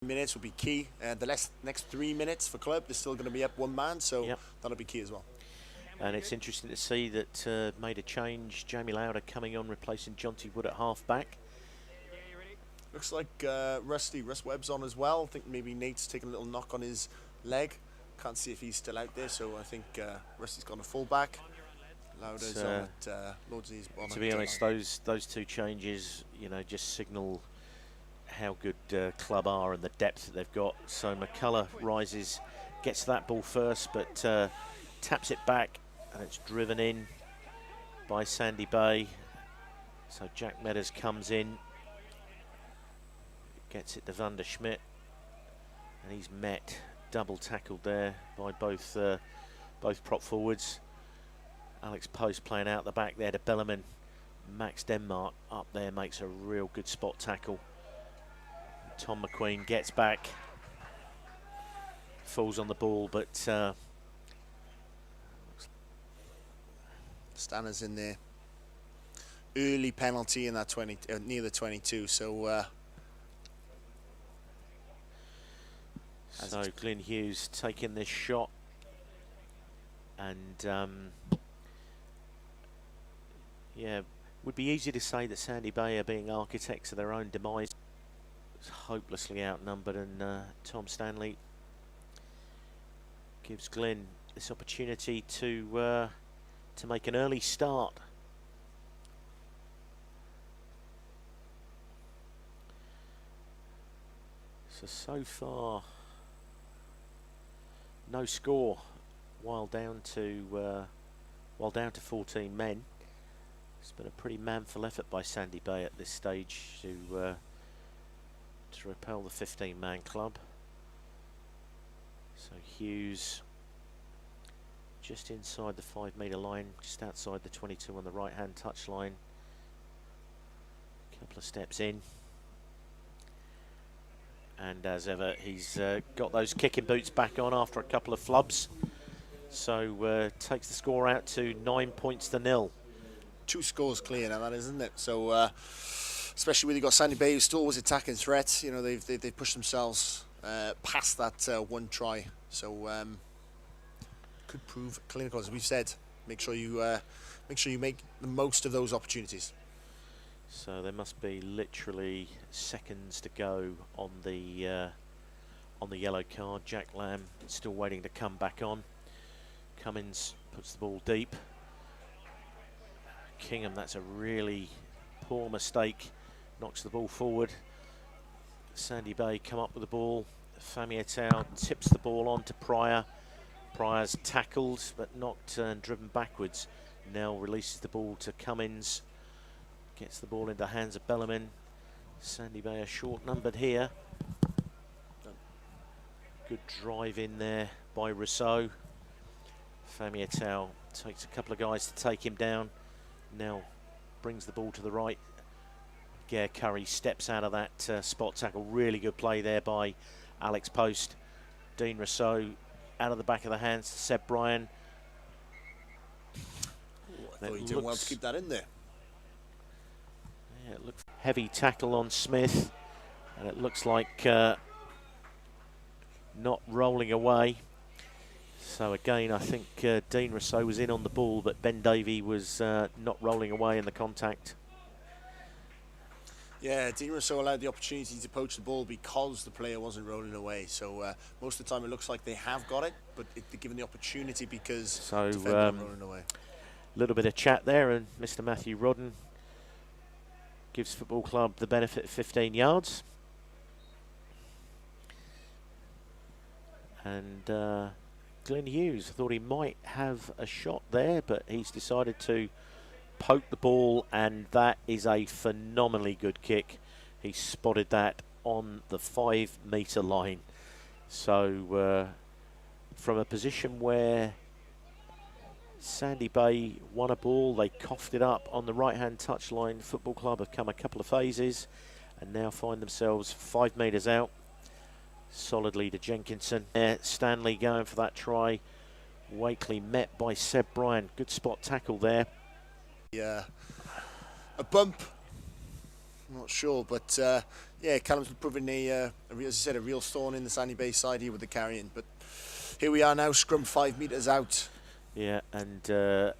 Minutes will be key. The next 3 minutes for club, they're still going to be up one man, so that'll be key as well. And it's interesting to see that made a change. Jamie Lauder coming on, replacing Jonty Wood at half-back. Looks like Russ Webb's on as well. I think maybe Nate's taking a little knock on his leg. Can't see if he's still out there, so I think Rusty's gone to full-back. Lauder's on at Lordsley's on. To be honest, those two changes, you know, just signal how good club are and the depth that they've got. So McCullough rises, gets that ball first, but taps it back, and it's driven in by Sandy Bay. So Jack Meadows comes in, gets it to Van der Schmidt, and he's met, double tackled there by both prop forwards. Alex Post playing out the back there to Bellerman. Max Denmark up there makes a real good spot tackle. Tom McQueen gets back, falls on the ball, but Stanner's in there. Early penalty in that 20 near the 22. So Glyn Hughes taking this shot, and yeah, would be easy to say that Sandy Bay are being architects of their own demise. Hopelessly outnumbered, and Tom Stanley gives Glyn this opportunity to make an early start. So far, no score while down to 14 men. It's been a pretty manful effort by Sandy Bay at this stage to repel the 15-man club. So Hughes just inside the 5-metre line, just outside the 22 on the right-hand touch line. Couple of steps in, and as ever, he's got those kicking boots back on after a couple of flubs. So takes the score out to 9 points to 0. 2 scores clear now, that isn't it? So especially when you've got Sandy Bay, who still was attacking threats. You know, they've pushed themselves past that one try. So could prove clinical, as we've said. Make sure you make the most of those opportunities. So there must be literally seconds to go on the yellow card. Jack Lamb still waiting to come back on. Cummins puts the ball deep. Kingham, that's a really poor mistake. Knocks the ball forward. Sandy Bay come up with the ball. Famiatau tips the ball on to Pryor. Pryor's tackled but knocked and driven backwards. Nell releases the ball to Cummins. Gets the ball into the hands of Bellerman. Sandy Bay are short numbered here. Good drive in there by Rousseau. Famiatau takes a couple of guys to take him down. Now brings the ball to the right. Gare Curry steps out of that spot tackle. Really good play there by Alex Post. Dean Rousseau out of the back of the hands to Seb Bryan. I thought he did well to keep that in there. Yeah, it looks heavy tackle on Smith, and it looks like not rolling away. So again, I think Dean Rousseau was in on the ball, but Ben Davey was not rolling away in the contact. Yeah, Dean Rousseau allowed the opportunity to poach the ball because the player wasn't rolling away. So most of the time it looks like they have got it, but they're given the opportunity because the defender not rolling away. A little bit of chat there, and Mr. Matthew Rodden gives Football Club the benefit of 15 yards. And Glyn Hughes thought he might have a shot there, but he's decided to poke the ball, and that is a phenomenally good kick. He spotted that on the 5-metre line. So from a position where Sandy Bay won a ball, they coughed it up on the right-hand touchline. Football Club have come a couple of phases and now find themselves 5 metres out. Solidly to Jenkinson. Stanley going for that try. Wakely met by Seb Bryan. Good spot tackle there. Yeah, a bump. I'm not sure, but yeah, Yeah, Callum's proving as I said, a real thorn in the Sandy Bay side here with the carrying. But here we are now, scrum 5 metres out. Yeah, and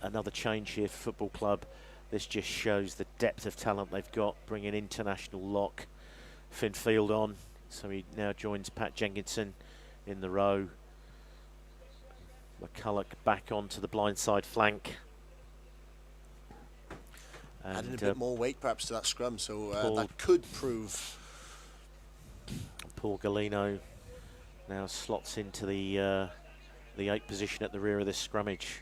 another change here for Football Club. This just shows the depth of talent they've got, bringing international lock Finn Field on. So he now joins Pat Jenkinson in the row. McCulloch back onto the blindside flank. And adding a bit more weight perhaps to that scrum, so Paul, that could prove. Paul Galino now slots into the 8 position at the rear of this scrummage.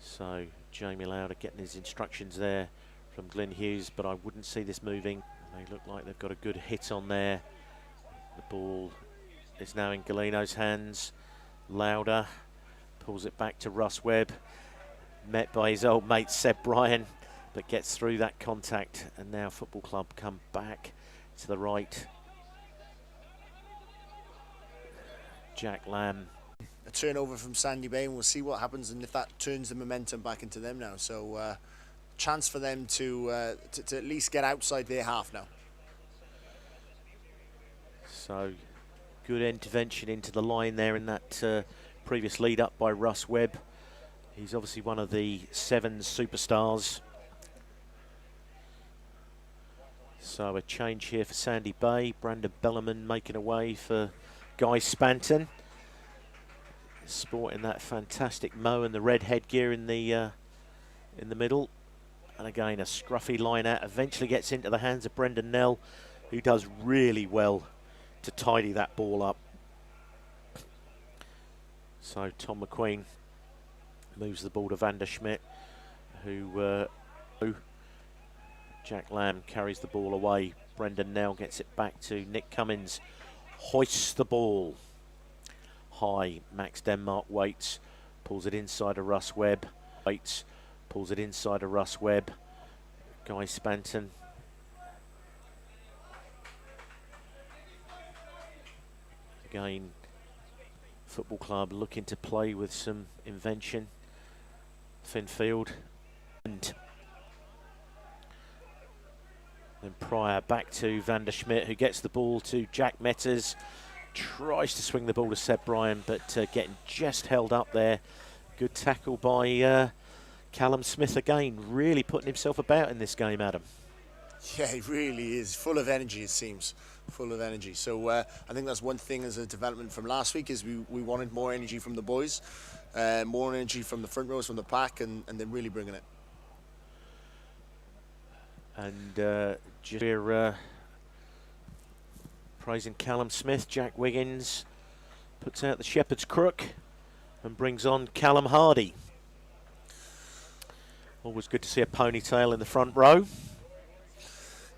So Jamie Lauder getting his instructions there from Glyn Hughes, but I wouldn't see this moving. They look like they've got a good hit on there. The ball is now in Galino's hands. Lauder pulls it back to Russ Webb, met by his old mate Seb Bryan, but gets through that contact, and now Football Club come back to the right. Jack Lamb. A turnover from Sandy Bay, and we'll see what happens and if that turns the momentum back into them now. So chance for them to at least get outside their half now. So good intervention into the line there in that previous lead up by Russ Webb. He's obviously one of the Sevens superstars. So a change here for Sandy Bay. Brandon Bellerman making away for Guy Spanton. Sporting that fantastic mo and the red headgear in the middle. And again, a scruffy line out. Eventually gets into the hands of Brendan Nell, who does really well to tidy that ball up. So Tom McQueen moves the ball to Van der Schmidt, who Jack Lamb carries the ball away. Brendan Nell gets it back to Nick Cummins. Hoists the ball high. Max Denmark waits, pulls it inside of Russ Webb. Waits, pulls it inside of Russ Webb. Guy Spanton. Again, Football Club looking to play with some invention. Finn Field. And then Pryor back to Van der Schmidt, who gets the ball to Jack Metters. Tries to swing the ball to Seb Bryan, but getting just held up there. Good tackle by Callum Smith again. Really putting himself about in this game, Adam. Yeah, he really is. Full of energy, it seems. Full of energy. So I think that's one thing as a development from last week is we wanted more energy from the boys, more energy from the front rows, from the pack, and they're really bringing it. And just here, praising Callum Smith. Jack Wiggins puts out the shepherd's crook and brings on Callum Hardy. Always good to see a ponytail in the front row.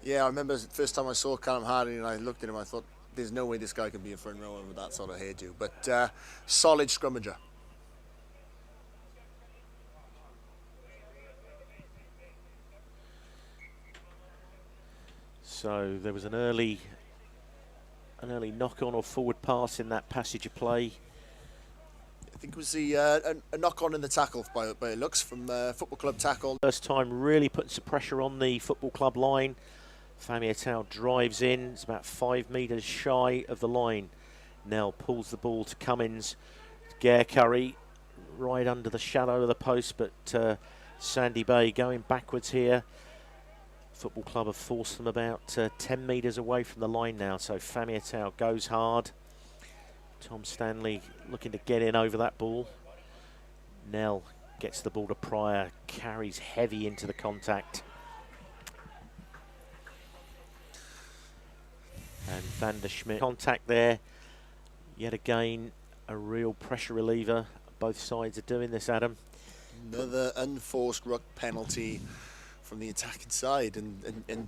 Yeah, I remember the first time I saw Callum Hardy and I looked at him, I thought, there's no way this guy can be a front rower with that sort of hairdo. But solid scrummager. So there was an early knock-on or forward pass in that passage of play. I think it was a knock-on in the tackle by it looks from Football Club tackle. First time really putting some pressure on the Football Club line. Famiatau drives in. It's about 5 metres shy of the line. Nell pulls the ball to Cummins. Gare Curry right under the shadow of the post, but Sandy Bay going backwards here. Football Club have forced them about 10 metres away from the line now, so Famiatau goes hard. Tom Stanley looking to get in over that ball. Nell gets the ball to Pryor, carries heavy into the contact. And Van der Schmidt contact there. Yet again, a real pressure reliever. Both sides are doing this, Adam. Another unforced ruck penalty from the attacking side, and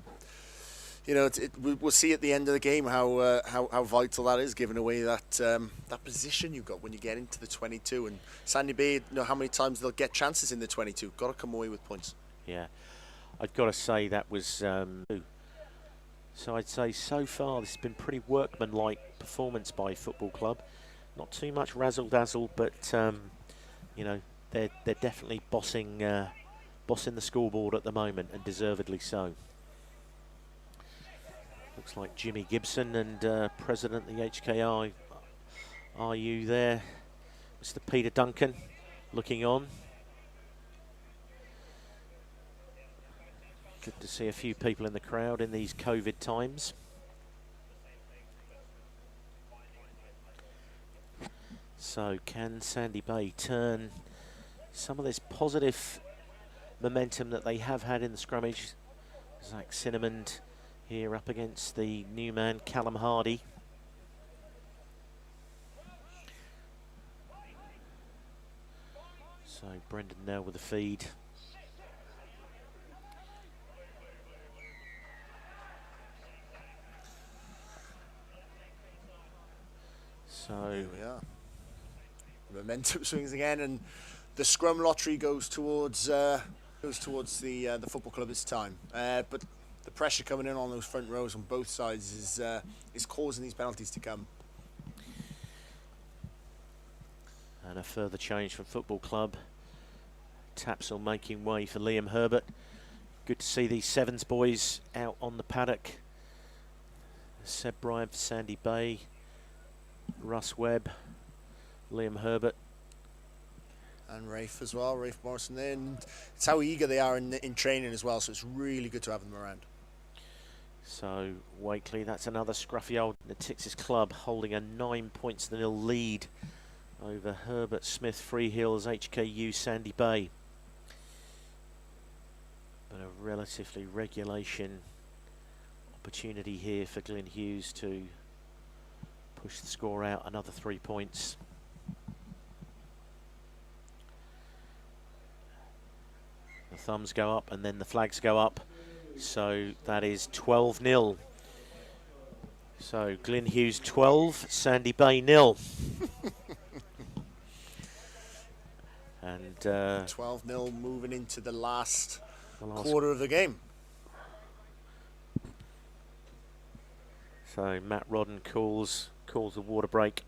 you know, we'll see at the end of the game how vital that is, giving away that that position you've got when you get into the 22. And Sandy Bay, you know how many times they'll get chances in the 22. Got to come away with points. Yeah, I've got to say that was. So I'd say so far this has been pretty workmanlike performance by Football Club. Not too much razzle dazzle, but you know they're definitely bossing bossing the scoreboard at the moment, and deservedly so. Looks like Jimmy Gibson and President of the HKI RU there, Mr. Peter Duncan, looking on. Good to see a few people in the crowd in these COVID times. So can Sandy Bay turn some of this positive momentum that they have had in the scrummage? Zach Cinnamond here up against the new man, Callum Hardy. So Brendan now with the feed. So here we are. Momentum swings again, and the scrum lottery goes towards the football club this time. But the pressure coming in on those front rows on both sides is causing these penalties to come. And a further change from football club. Tapsell making way for Liam Herbert. Good to see these Sevens boys out on the paddock. Seb Bryan for Sandy Bay. Russ Webb, Liam Herbert. And Rafe as well, Rafe Morrison there. And it's how eager they are in training as well, so it's really good to have them around. So Wakely, that's another scruffy old Natixis club holding a 9-0 lead over Herbert, Smith, Freehills, HKU, Sandy Bay. But a relatively regulation opportunity here for Glyn Hughes to push the score out another 3 points. The thumbs go up and then the flags go up. So that is 12-0. So Glyn Hughes 12, Sandy Bay 0. And 12-0 moving into the last quarter of the game. So Matt Rodden calls the water break,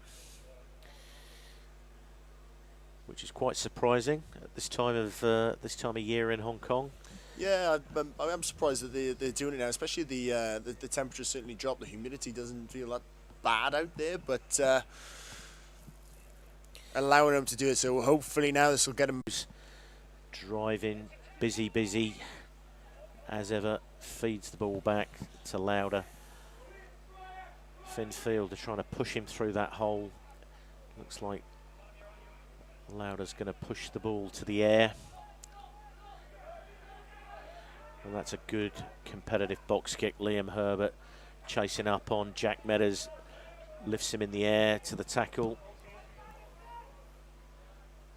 which is quite surprising at this time of year in Hong Kong. Yeah, I'm surprised that they're doing it now, especially the temperature certainly dropped. The humidity doesn't feel that bad out there, but allowing them to do it. So hopefully now this will get them driving, busy as ever. Feeds the ball back to Lauder. Finn Fielder trying to push him through that hole. Looks like Lauder's going to push the ball to the air. And that's a good competitive box kick. Liam Herbert chasing up on Jack Meadows, lifts him in the air to the tackle.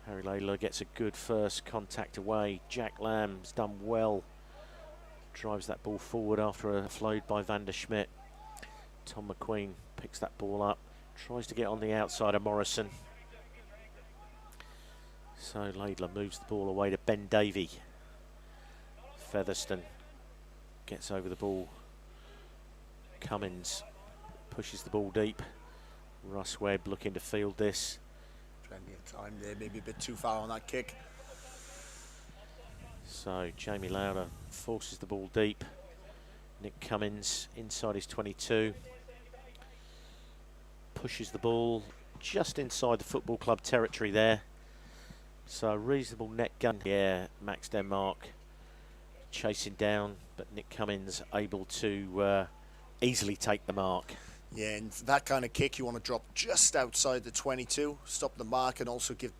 Harry Laidlaw gets a good first contact away. Jack Lamb's done well. Drives that ball forward after a float by Van der Schmidt. Tom McQueen picks that ball up, tries to get on the outside of Morrison. So Laidlaw moves the ball away to Ben Davey. Featherston gets over the ball. Cummins pushes the ball deep. Russ Webb looking to field this. Plenty of time there, maybe a bit too far on that kick. So Jamie Lauder forces the ball deep. Nick Cummins inside his 22. Pushes the ball just inside the football club territory there. So reasonable net gun. Yeah, Max Denmark chasing down, but Nick Cummins able to easily take the mark. Yeah, and for that kind of kick, you want to drop just outside the 22, stop the mark, and also give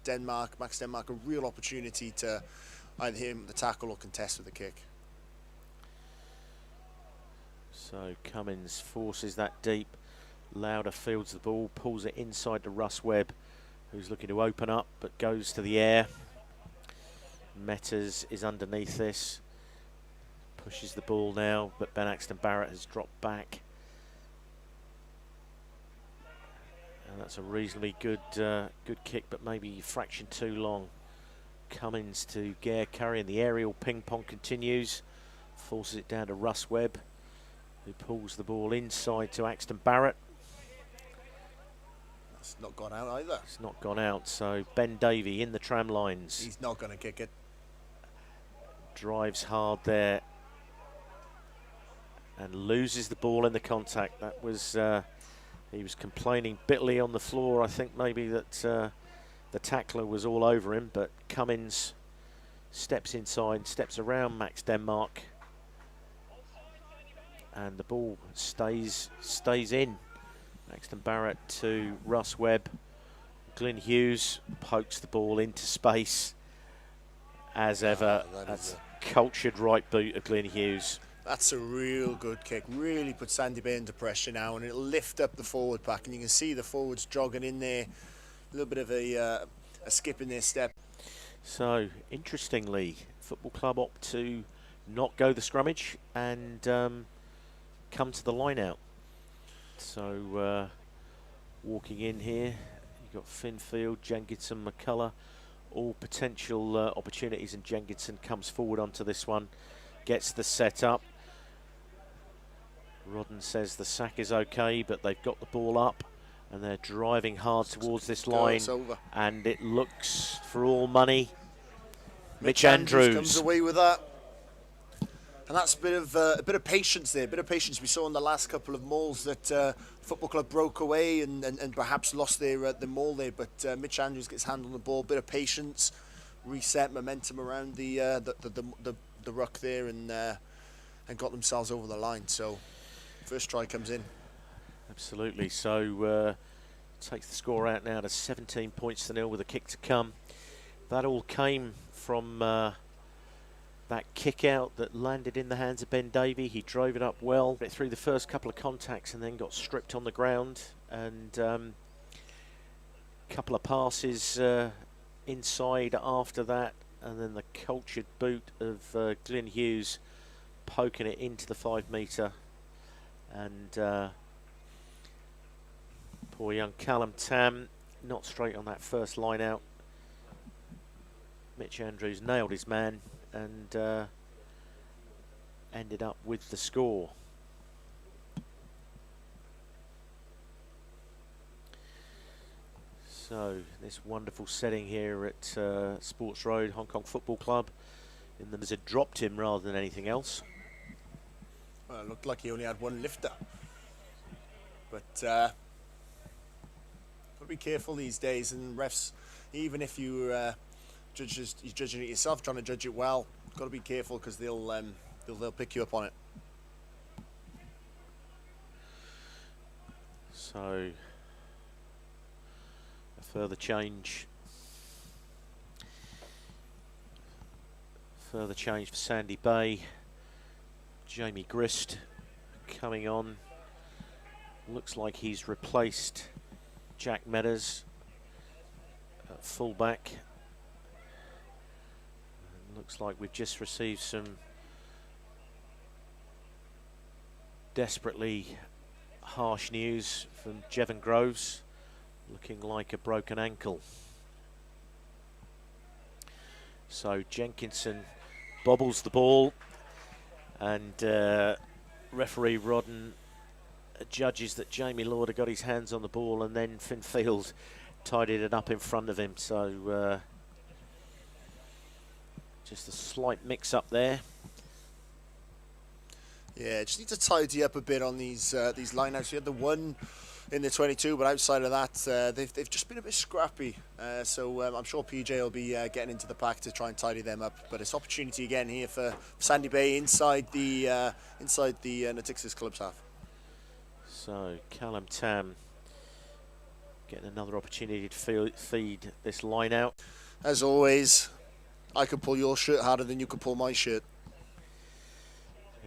Max Denmark, a real opportunity to either hit him with the tackle or contest with the kick. So Cummins forces that deep. Lauder fields the ball, pulls it inside to Russ Webb, who's looking to open up, but goes to the air. Metters is underneath this. Pushes the ball now, but Ben Axton Barrett has dropped back. And that's a reasonably good kick, but maybe a fraction too long. Cummins to Gare Curry, and the aerial ping pong continues. Forces it down to Russ Webb, who pulls the ball inside to Axton Barrett. It's not gone out either. It's not gone out, so Ben Davey in the tram lines. He's not going to kick it. drives hard there and loses the ball in the contact. That was, he was complaining bitterly on the floor. I think maybe that the tackler was all over him, but Cummins steps inside, steps around Max Denmark, and the ball stays in. Maxton Barrett to Russ Webb. Glyn Hughes pokes the ball into space. As ever, that's a cultured right boot of Glyn Hughes. That's a real good kick. Really put Sandy Bay under pressure now, and it'll lift up the forward pack, and you can see the forwards jogging in there. A little bit of a skip in their step. So, interestingly, Football Club opt to not go the scrummage and come to the line out. So, walking in here, you've got Finfield, Jenkinson, McCullough, all potential opportunities, and Jenkinson comes forward onto this one, gets the set up. Rodden says the sack is okay, but they've got the ball up and they're driving hard towards this line, and it looks for all money. Mitch Andrews comes away with that. And that's a bit of patience there, a bit of patience. We saw in the last couple of mauls that Football Club broke away and perhaps lost their the maul there. But Mitch Andrews gets hand on the ball, bit of patience, reset momentum around the ruck there, and got themselves over the line. So first try comes in. Absolutely. So takes the score out now to 17 points to 0 with a kick to come. That all came from that kick out that landed in the hands of Ben Davey. He drove it up well through the first couple of contacts and then got stripped on the ground, and couple of passes inside after that, and then the cultured boot of Glyn Hughes poking it into the 5 metre, and poor young Callum Tam not straight on that first line out. Mitch Andrews nailed his man and ended up with the score. So this wonderful setting here at Sports Road, Hong Kong Football Club. In the it dropped him rather than anything else. Well, it looked like he only had one lifter. But got to be careful these days, and refs, even if you're judging it yourself, trying to judge it well, got to be careful because they'll pick you up on it. So a further change. Further change for Sandy Bay. Jamie Grist coming on. Looks like he's replaced Jack Meadows at fullback. Looks like we've just received some desperately harsh news from Jevon Groves, looking like a broken ankle. So Jenkinson bobbles the ball, and referee Rodden judges that Jamie Lauder got his hands on the ball, and then Finfield tidied it up in front of him. So just a slight mix-up there. Yeah, just need to tidy up a bit on these lineouts. We had the one in the 22, but outside of that, they've just been a bit scrappy. So I'm sure PJ will be getting into the pack to try and tidy them up. But it's opportunity again here for Sandy Bay inside the Natixis club's half. So Callum Tam getting another opportunity to feed this line out. As always, I can pull your shirt harder than you can pull my shirt.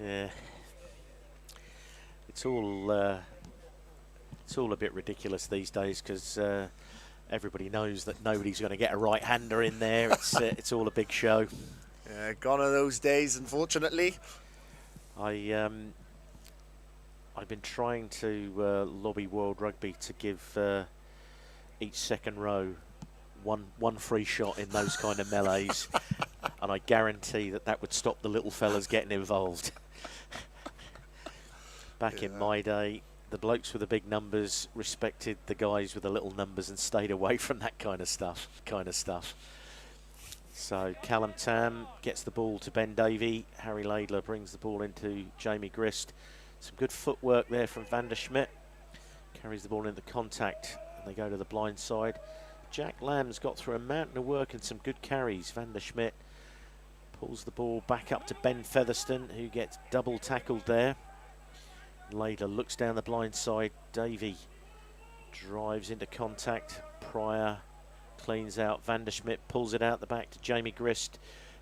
Yeah, it's all a bit ridiculous these days because everybody knows that nobody's going to get a right-hander in there. It's all a big show. Yeah, gone are those days, unfortunately. I've been trying to lobby World Rugby to give each second row one free shot in those kind of melees, and I guarantee that would stop the little fellas getting involved. Back in my day, the blokes with the big numbers respected the guys with the little numbers and stayed away from that kind of stuff. So Callum Tam gets the ball to Ben Davey. Harry Laidler brings the ball into Jamie Grist. Some good footwork there from Van der Schmidt. Carries the ball into contact and they go to the blind side. Jack Lamb's got through a mountain of work and some good carries. Van der Schmidt pulls the ball back up to Ben Featherstone, who gets double tackled there. Laidler looks down the blind side. Davey drives into contact. Pryor cleans out. Van der Schmidt pulls it out the back to Jamie Grist.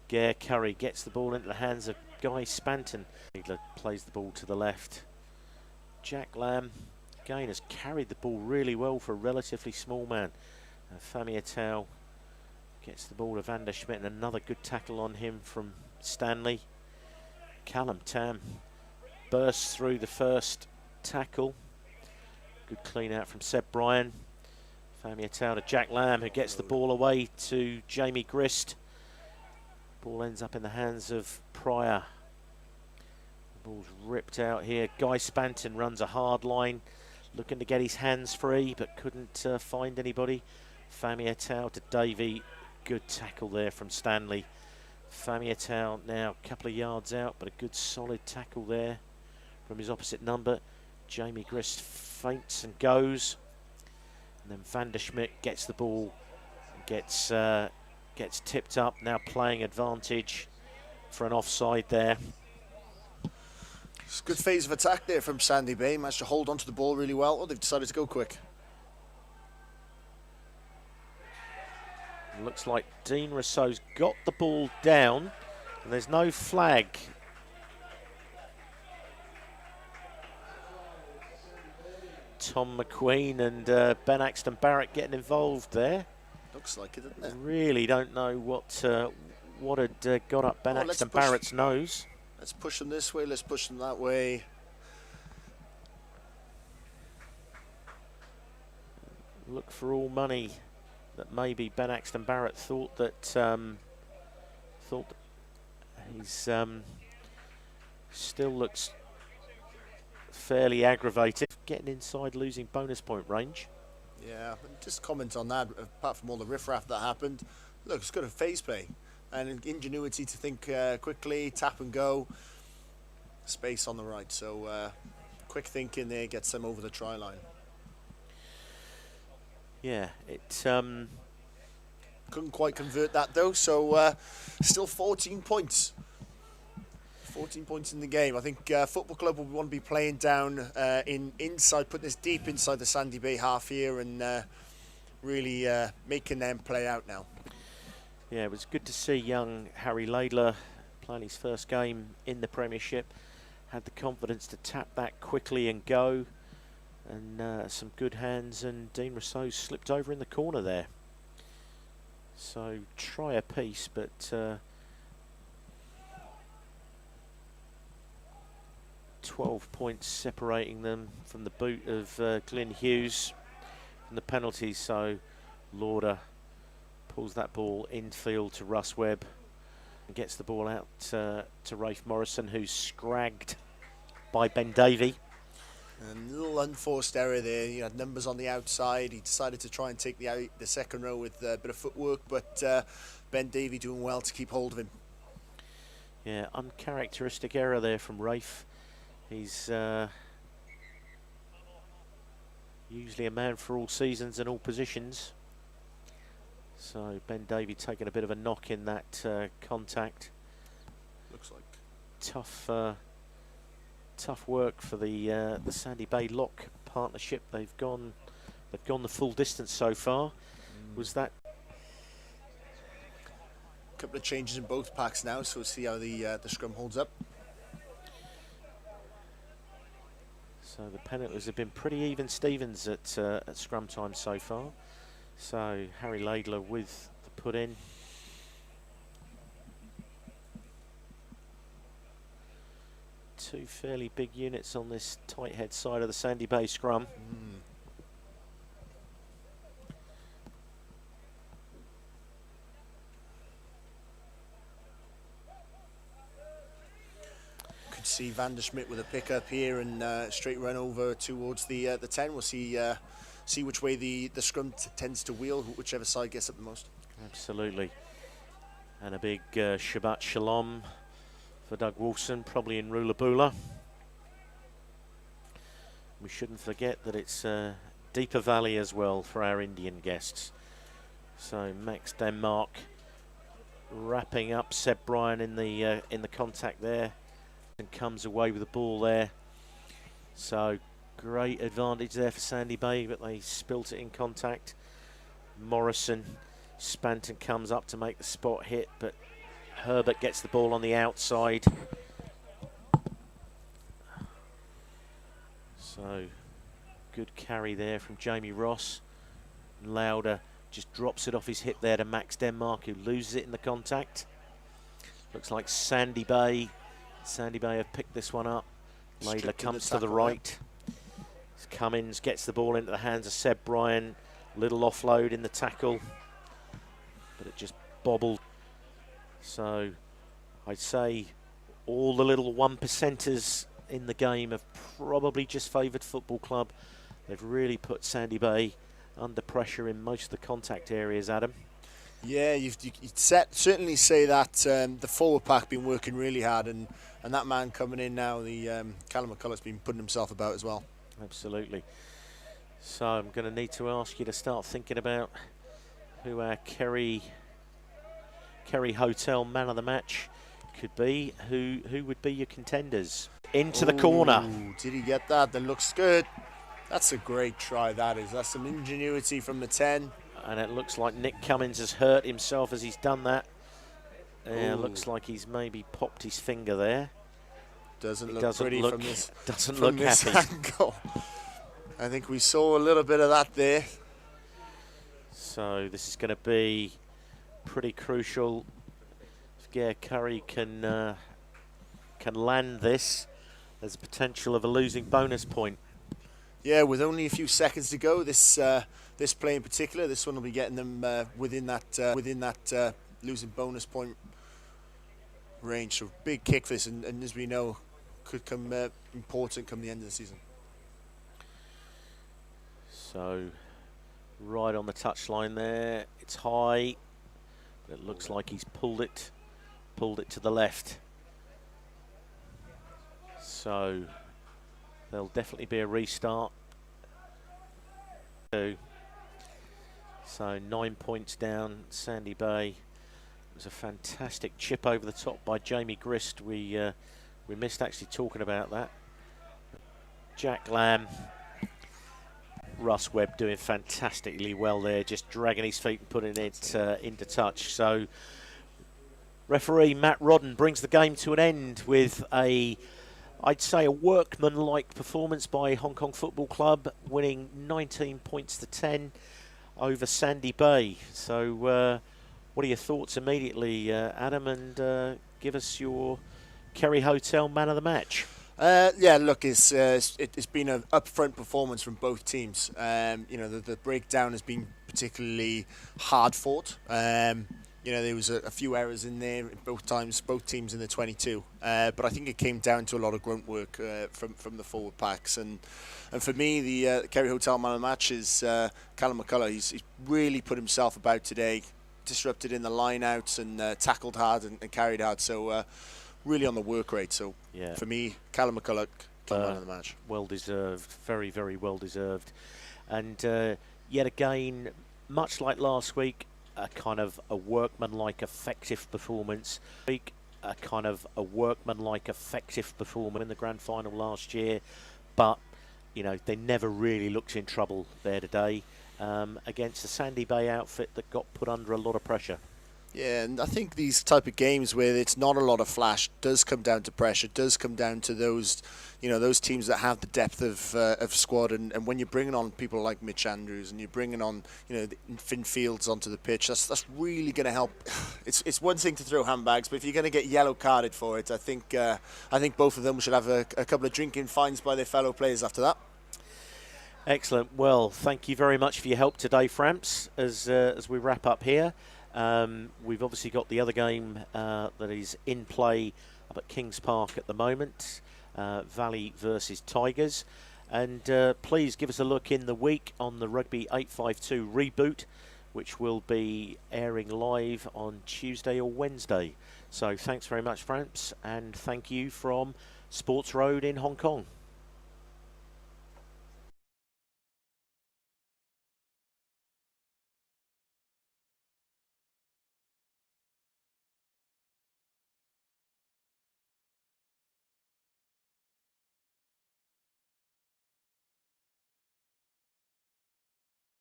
Gare Curry gets the ball into the hands of Guy Spanton. Laidler plays the ball to the left. Jack Lamb again has carried the ball really well for a relatively small man. Famia Tau gets the ball to Van der Schmidt, and another good tackle on him from Stanley. Callum Tam bursts through the first tackle. Good clean out from Seb Bryan. Famia Tau to Jack Lamb, who gets the ball away to Jamie Grist. Ball ends up in the hands of Pryor. The ball's ripped out here. Guy Spanton runs a hard line, looking to get his hands free, but couldn't find anybody. Famia Tau to Davey. Good tackle there from Stanley. Famia Tau now a couple of yards out, but a good solid tackle there from his opposite number. Jamie Grist feints and goes. And then Van der Schmidt gets the ball, gets tipped up, now playing advantage for an offside there. It's a good phase of attack there from Sandy Bay. Managed to hold onto the ball really well. Oh, they've decided to go quick. Looks like Dean Rousseau's got the ball down, and there's no flag. Tom McQueen and Ben Axton Barrett getting involved there. Looks like it, doesn't it? Really don't know what had got up Ben Axton Barrett's nose. Let's push them this way, let's push them that way. Look for all money that maybe Ben Axton Barrett thought that he's still looks fairly aggravated. Getting inside, losing bonus point range. Yeah, just comment on that. Apart from all the riffraff that happened, look, it's got a phase play and ingenuity to think quickly, tap and go. Space on the right, so quick thinking there gets them over the try line. Yeah, it couldn't quite convert that though, so still 14 points. 14 points in the game. I think Football Club will want to be playing down inside, putting this deep inside the Sandy Bay half here and really making them play out now. Yeah, it was good to see young Harry Laidler playing his first game in the Premiership. Had the confidence to tap that quickly and go. And some good hands, and Dean Rousseau slipped over in the corner there. So try a piece, but 12 points separating them from the boot of Glyn Hughes from the penalty. So Lauder pulls that ball infield to Russ Webb and gets the ball out to Rafe Morrison, who's scragged by Ben Davey. And a little unforced error there. He had numbers on the outside. He decided to try and take the second row with a bit of footwork, but Ben Davey doing well to keep hold of him. Yeah, uncharacteristic error there from Rafe. He's usually a man for all seasons and all positions. So Ben Davey taking a bit of a knock in that contact. Looks like tough work for the Sandy Bay Lock partnership. They've gone the full distance so far. Was that a couple of changes in both packs now, so we'll see how the scrum holds up. So the penalties have been pretty even Stevens at scrum time so far. So Harry Laidler with the put in. Two fairly big units on this tight head side of the Sandy Bay scrum. Could see Van der Schmidt with a pickup here and straight run over towards the 10. We'll see which way the scrum tends to wheel, whichever side gets up the most. Absolutely. And a big Shabbat Shalom for Doug Wolfson, probably in Rulabula. We shouldn't forget that it's Deeper Valley as well for our Indian guests. So Max Denmark wrapping up Seb Bryan in the contact there, and comes away with the ball there. So great advantage there for Sandy Bay, but they spilt it in contact. Morrison, Spanton comes up to make the spot hit, but Herbert gets the ball on the outside. So good carry there from Jamie Ross. Lauder just drops it off his hip there to Max Denmark, who loses it in the contact. Looks like Sandy Bay have picked this one up. Laidler comes to the right. Cummins gets the ball into the hands of Seb Bryan. Little offload in the tackle, but it just bobbled. So I'd say all the little 1%ers in the game have probably just favoured Football Club. They've really put Sandy Bay under pressure in most of the contact areas, Adam. Yeah, you'd certainly say that the forward pack been working really hard, and that man coming in now, the Callum McCullough's been putting himself about as well. Absolutely. So I'm going to need to ask you to start thinking about who our Kerry Hotel man of the match could be. Who would be your contenders? Into the corner. Did he get that? That looks good. That's a great try, that is. That's some ingenuity from the 10. And it looks like Nick Cummins has hurt himself as he's done that. Yeah, looks like he's maybe popped his finger there. Doesn't look pretty from this happy. Angle. I think we saw a little bit of that there. So this is going to be pretty crucial. If Gare Curry can land this, there's a potential of a losing bonus point. Yeah, with only a few seconds to go, this play in particular, this one will be getting them within that losing bonus point range. So big kick for this, and as we know, could come important come the end of the season. So right on the touchline there, it's high, but it looks like he's pulled it to the left. So there'll definitely be a restart. So 9 points down, Sandy Bay. It was a fantastic chip over the top by Jamie Grist. We missed actually talking about that. Jack Lamb, Russ Webb doing fantastically well there, just dragging his feet and putting it into touch. So referee Matt Rodden brings the game to an end with I'd say a workman-like performance by Hong Kong Football Club, winning 19 points to 10 over Sandy Bay. So what are your thoughts immediately, Adam, and give us your Kerry Hotel man of the match? Yeah, look, it's been an upfront performance from both teams. The breakdown has been particularly hard fought. There was a few errors in there both teams in the 22. But I think it came down to a lot of grunt work from the forward packs. And for me, the Kerry Hotel man of the match is Callum McCullough. He's really put himself about today, disrupted in the line-outs and tackled hard and carried hard. So really on the work rate. So yeah, for me, Callum McCullough, man of the match. Well deserved, very, very well deserved. And yet again, much like last week, a kind of a workman-like effective performance. A kind of a workman-like effective performance in the grand final last year, but they never really looked in trouble there today against the Sandy Bay outfit that got put under a lot of pressure. Yeah, and I think these type of games where it's not a lot of flash does come down to pressure, does come down to those teams that have the depth of squad, and when you're bringing on people like Mitch Andrews and you're bringing on Finn Fields onto the pitch, that's really going to help. It's one thing to throw handbags, but if you're going to get yellow carded for it, I think both of them should have a couple of drinking fines by their fellow players after that. Excellent. Well, thank you very much for your help today, Framps, as we wrap up here. We've obviously got the other game that is in play up at Kings Park at the moment, Valley versus Tigers. And please give us a look in the week on the Rugby 852 reboot, which will be airing live on Tuesday or Wednesday. So thanks very much, Framps, and thank you from Sports Road in Hong Kong.